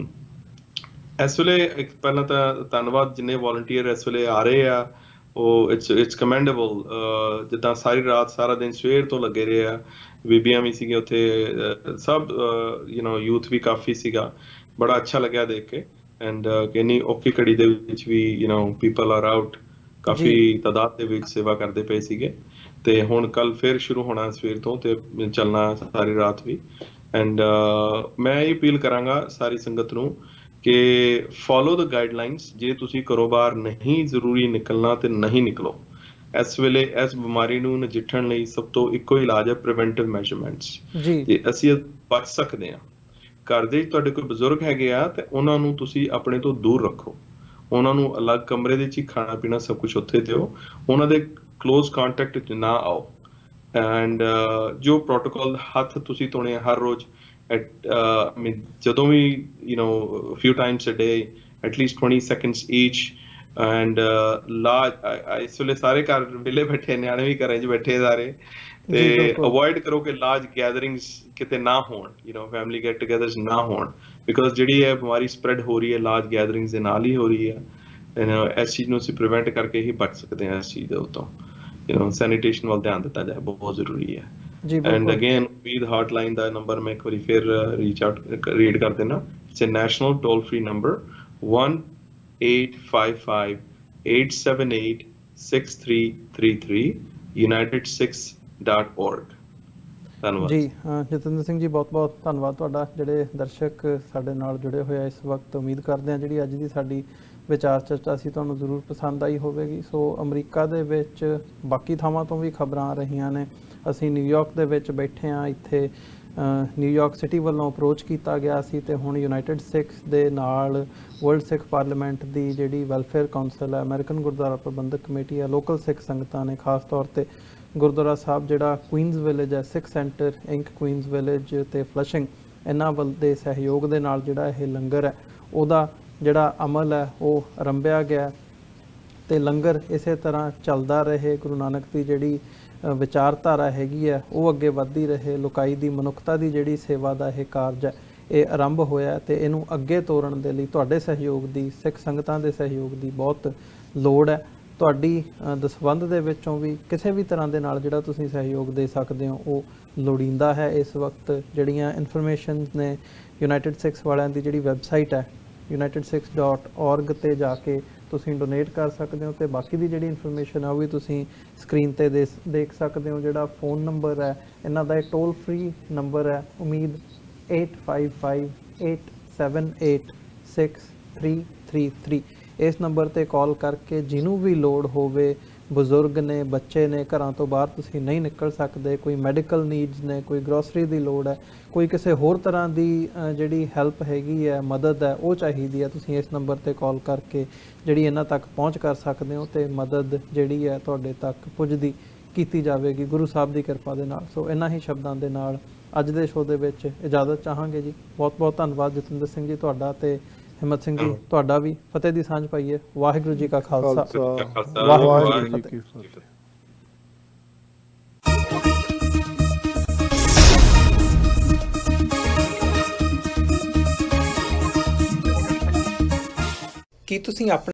ਇਸ ਵੇਲੇ ਪਹਿਲਾਂ ਤਾਂ ਧੰਨਵਾਦ ਜਿੰਨੇ ਵੋਲੰਟੀਅਰ ਇਸ ਵੇਲੇ ਆ ਰਹੇ ਆ, ਉਹ ਇਟਸ ਕਮੈਂਡੇਬਲ। ਜਿੱਦਾਂ ਸਾਰੀ ਰਾਤ ਸਾਰਾ ਦਿਨ ਸਵੇਰ ਤੋਂ ਲੱਗੇ ਰਹੇ ਆ, ਬੀਬੀਆਂ ਵੀ ਸੀਗੇ ਉੱਥੇ, ਸਭ ਯੂਥ ਵੀ ਕਾਫੀ ਸੀਗਾ। ਬੜਾ ਅੱਛਾ ਲੱਗਿਆ ਦੇਖ ਕੇ। ਐਂਡ ਇੰਨੀ ਔਖੀ ਘੜੀ ਦੇ ਵਿੱਚ ਵੀ ਪੀਪਲ ਆਰ ਆਊਟ, ਕਾਫੀ ਤਾਦਾਦ ਦੇ ਵਿੱਚ ਸੇਵਾ ਕਰਦੇ ਪਏ ਸੀਗੇ। ਤੇ ਹੁਣ ਕੱਲ ਫਿਰ ਸ਼ੁਰੂ ਹੋਣਾ ਸਵੇਰ ਤੋਂ ਤੇ ਚੱਲਣਾ ਸਾਰੀ ਰਾਤ ਵੀ। ਐਂਡ ਮੈਂ ਇਹ ਅਪੀਲ ਕਰਾਂਗਾ ਸਾਰੀ ਸੰਗਤ ਨੂੰ ਕਿ ਫੋਲੋ ਦ ਗਾਈਡਲਾਈਨਸ। ਜੇ ਤੁਸੀਂ ਘਰੋਂ ਬਾਹਰ ਨਹੀਂ ਜ਼ਰੂਰੀ ਨਿਕਲਣਾ ਤੇ ਨਹੀਂ ਨਿਕਲੋ। ਇਸ ਵੇਲੇ ਇਸ ਬਿਮਾਰੀ ਨੂੰ ਨਜਿੱਠਣ ਲਈ ਸਭ ਤੋਂ ਇੱਕੋ ਇਲਾਜ ਹੈ ਪ੍ਰੀਵੈਂਟਿਵ ਮੈਜਰਮੈਂਟਸ। ਤੇ ਅਸੀਂ ਬਚ ਸਕਦੇ ਹਾਂ। ਘਰ ਦੇ ਤੁਹਾਡੇ ਕੋਈ ਬਜ਼ੁਰਗ ਹੈਗੇ ਆ ਤੇ ਉਹਨਾਂ ਨੂੰ ਤੁਸੀਂ ਆਪਣੇ ਤੋਂ ਦੂਰ ਰੱਖੋ, ਉਹਨਾਂ ਨੂੰ ਅਲੱਗ ਕਮਰੇ ਦੇ ਵਿੱਚ ਹੀ ਖਾਣਾ ਪੀਣਾ ਸਭ ਕੁਝ ਉੱਥੇ ਦਿਓ, ਉਹਨਾਂ ਦੇ ਕਲੋਜ਼ ਕੰਟੈਕਟ ਵਿੱਚ ਨਾ ਆਓ। ਐਂਡ ਜੋ ਪ੍ਰੋਟੋਕਾਲ, ਹੱਥ ਤੁਸੀਂ ਧੋਣੇ ਹਰ ਰੋਜ਼, ਜਦੋਂ ਵੀ few times a day, at least 20 seconds each। And ਇਸ ਵੇਲੇ ਸਾਰੇ ਘਰ ਵਿਹਲੇ ਬੈਠੇ, ਨਿਆਣੇ ਵੀ ਘਰਾਂ 'ਚ ਬੈਠੇ ਸਾਰੇ, ਤੇ ਅਵੋਇਡ ਕਰੋ ਕਿ ਲਾਰਜ ਗੈਦਰਿੰਗਸ ਕਿਤੇ ਨਾ ਹੋਣ, ਫੈਮਿਲੀ ਗੈਟ ਟੂਗੇਦਰਸ ਨਾ ਹੋਣ, ਬਿਕੋਜ਼ ਜਿਹੜੀ ਇਹ ਬਿਮਾਰੀ ਸਪਰੈਡ ਹੋ ਰਹੀ ਹੈ ਲਾਰਜ ਗੈਦਰਿੰਗਸ ਦੇ ਨਾਲ ਹੀ ਹੋ ਰਹੀ ਹੈ। ਇਸ ਚੀਜ਼ ਨੂੰ ਅਸੀਂ ਪ੍ਰੀਵੈਂਟ ਕਰਕੇ ਹੀ ਬਚ ਸਕਦੇ ਹਾਂ। ਇਸ ਚੀਜ਼ ਦੇ ਉੱਤੋਂ ਸੈਨੀਟੇਸ਼ਨ ਵੱਲ ਧਿਆਨ ਦਿੱਤਾ ਜਾਏ, ਬਹੁਤ ਜ਼ਰੂਰੀ ਹੈ। ਐਂਡ ਅਗੇਨ ਉਮੀਦ ਹੌਟਲਾਈਨ ਦਾ ਨੰਬਰ ਮੈਂ ਇੱਕ ਵਾਰੀ ਫਿਰ ਰੀਡ ਕਰ ਦੇਣਾ। It's a national toll free number 1855 878 6333 unitedsikhs.org। ਧੰਨਵਾਦ ਜੀ। ਜਤਿੰਦਰ ਸਿੰਘ ਜੀ, ਬਹੁਤ ਬਹੁਤ ਧੰਨਵਾਦ ਤੁਹਾਡਾ। ਜਿਹੜੇ ਦਰਸ਼ਕ ਸਾਡੇ ਨਾਲ ਜੁੜੇ ਹੋਏ ਆ ਇਸ ਵਕਤ, ਉਮੀਦ ਕਰਦੇ ਹਾਂ ਜਿਹੜੀ ਅੱਜ ਦੀ ਸਾਡੀ ਵਿਚਾਰ ਚਰਚਾ ਸੀ ਤੁਹਾਨੂੰ ਜ਼ਰੂਰ ਪਸੰਦ ਆਈ ਹੋਵੇਗੀ। ਸੋ ਅਮਰੀਕਾ ਦੇ ਵਿੱਚ ਬਾਕੀ ਥਾਵਾਂ ਤੋਂ ਵੀ ਖਬਰਾਂ ਆ ਰਹੀਆਂ ਨੇ। ਅਸੀਂ ਨਿਊਯਾਰਕ ਦੇ ਵਿੱਚ ਬੈਠੇ ਹਾਂ, ਇੱਥੇ ਨਿਊਯਾਰਕ ਸਿਟੀ ਵੱਲੋਂ ਅਪਰੋਚ ਕੀਤਾ ਗਿਆ ਸੀ ਤੇ ਹੁਣ ਯੂਨਾਈਟਿਡ ਸਿੱਖਸ ਦੇ ਨਾਲ ਵਰਲਡ ਸਿੱਖ ਪਾਰਲੀਮੈਂਟ ਦੀ ਜਿਹੜੀ ਵੈਲਫੇਅਰ ਕਾਉਂਸਲ ਹੈ, ਅਮਰੀਕਨ ਗੁਰਦੁਆਰਾ ਪ੍ਰਬੰਧਕ ਕਮੇਟੀ ਹੈ, ਲੋਕਲ ਸਿੱਖ ਸੰਗਤਾਂ ਨੇ, ਖਾਸ ਤੌਰ ਤੇ ਗੁਰਦੁਆਰਾ ਸਾਹਿਬ ਜਿਹੜਾ ਕੁਈਨਜ਼ ਵਿਲੇਜ ਹੈ, ਸਿੱਖ ਸੈਂਟਰ ਇੰਕ ਕੁਈਨਜ਼ ਵਿਲੇਜ ਤੇ ਫਲਸ਼ਿੰਗ, ਇਹਨਾਂ ਵੱਲ ਦੇ ਸਹਿਯੋਗ ਦੇ ਨਾਲ ਜਿਹੜਾ ਇਹ ਲੰਗਰ ਹੈ ਉਹਦਾ ਜਿਹੜਾ ਅਮਲ ਹੈ ਉਹ ਆਰੰਭਿਆ ਗਿਆ ਤੇ ਲੰਗਰ ਇਸੇ ਤਰ੍ਹਾਂ ਚੱਲਦਾ ਰਹੇ। ਗੁਰੂ ਨਾਨਕ ਦੀ ਜਿਹੜੀ ਵਿਚਾਰਧਾਰਾ ਹੈਗੀ ਹੈ ਉਹ ਅੱਗੇ ਵੱਧਦੀ ਰਹੇ। ਲੋਕਾਈ ਦੀ, ਮਨੁੱਖਤਾ ਦੀ ਜਿਹੜੀ ਸੇਵਾ ਦਾ ਇਹ ਕਾਰਜ ਹੈ ਇਹ ਆਰੰਭ ਹੋਇਆ ਤੇ ਇਹਨੂੰ ਅੱਗੇ ਤੋਰਨ ਦੇ ਲਈ ਤੁਹਾਡੇ ਸਹਿਯੋਗ ਦੀ, ਸਿੱਖ ਸੰਗਤਾਂ ਦੇ ਸਹਿਯੋਗ ਦੀ ਬਹੁਤ ਲੋੜ ਹੈ। ਤੁਹਾਡੀ ਦਸਵੰਧ ਦੇ ਵਿੱਚੋਂ ਵੀ ਕਿਸੇ ਵੀ ਤਰ੍ਹਾਂ ਦੇ ਨਾਲ ਜਿਹੜਾ ਤੁਸੀਂ ਸਹਿਯੋਗ ਦੇ ਸਕਦੇ ਹੋ ਉਹ ਲੋੜੀਂਦਾ ਹੈ। ਇਸ ਵਕਤ ਜਿਹੜੀਆਂ ਇਨਫੋਰਮੇਸ਼ਨ ਨੇ ਯੂਨਾਈਟਿਡ ਸਿੱਖਸ ਵਾਲਿਆਂ ਦੀ ਜਿਹੜੀ ਵੈਬਸਾਈਟ ਹੈ unitedsikhs.org ਤੇ ਜਾ ਕੇ ਤੁਸੀਂ ਡੋਨੇਟ ਕਰ ਸਕਦੇ ਹੋ, ਤੇ ਬਾਕੀ ਦੀ ਜਿਹੜੀ ਇਨਫੋਰਮੇਸ਼ਨ ਹੈ ਉਹ ਵੀ ਤੁਸੀਂ ਸਕਰੀਨ ਤੇ ਦੇਖ ਸਕਦੇ ਹੋ। ਜਿਹੜਾ ਫੋਨ ਨੰਬਰ ਹੈ ਇਹਨਾਂ ਦਾ ਟੋਲ ਫ੍ਰੀ ਨੰਬਰ ਹੈ ਉਮੀਦ 8558786333। ਇਸ ਨੰਬਰ ਤੇ ਕਾਲ ਕਰਕੇ ਜਿਹਨੂੰ ਵੀ ਲੋੜ ਹੋਵੇ, ਬਜ਼ੁਰਗ ਨੇ, ਬੱਚੇ ਨੇ, ਘਰਾਂ ਤੋਂ ਬਾਹਰ ਤੁਸੀਂ ਨਹੀਂ ਨਿਕਲ ਸਕਦੇ, ਕੋਈ ਮੈਡੀਕਲ ਨੀਡਸ ਨੇ, ਕੋਈ ਗਰੋਸਰੀ ਦੀ ਲੋੜ ਹੈ, ਕੋਈ ਕਿਸੇ ਹੋਰ ਤਰ੍ਹਾਂ ਦੀ ਜਿਹੜੀ ਹੈਲਪ ਹੈਗੀ ਹੈ, ਮਦਦ ਹੈ ਉਹ ਚਾਹੀਦੀ ਹੈ, ਤੁਸੀਂ ਇਸ ਨੰਬਰ ਤੇ ਕਾਲ ਕਰਕੇ ਜਿਹੜੀ ਇਹਨਾਂ ਤੱਕ ਪਹੁੰਚ ਕਰ ਸਕਦੇ ਹੋ ਤੇ ਮਦਦ ਜਿਹੜੀ ਹੈ ਤੁਹਾਡੇ ਤੱਕ ਪੁੱਜਦੀ ਕੀਤੀ ਜਾਵੇਗੀ ਗੁਰੂ ਸਾਹਿਬ ਦੀ ਕਿਰਪਾ ਦੇ ਨਾਲ। ਸੋ ਇਹਨਾਂ ਹੀ ਸ਼ਬਦਾਂ ਦੇ ਨਾਲ ਅੱਜ ਦੇ ਸ਼ੋਅ ਦੇ ਵਿੱਚ ਇਜਾਜ਼ਤ ਚਾਹਾਂਗੇ ਜੀ। ਬਹੁਤ ਬਹੁਤ ਧੰਨਵਾਦ ਜਤਿੰਦਰ ਸਿੰਘ ਜੀ ਤੁਹਾਡਾ ਤੇ ਹਿੰਮਤ ਸਿੰਘ ਜੀ ਤੁਹਾਡਾ ਵੀ। ਫਤਿਹ ਦੀ ਸਾਂਝ ਪਾਈਏ। ਵਾਹਿਗੁਰੂ ਜੀ ਕਾ ਖਾਲਸਾ, ਵਾਹਿਗੁਰੂ ਜੀ ਕੀ ਫਤਿਹ। ਕੀ ਤੁਸੀਂ ਆਪਣੇ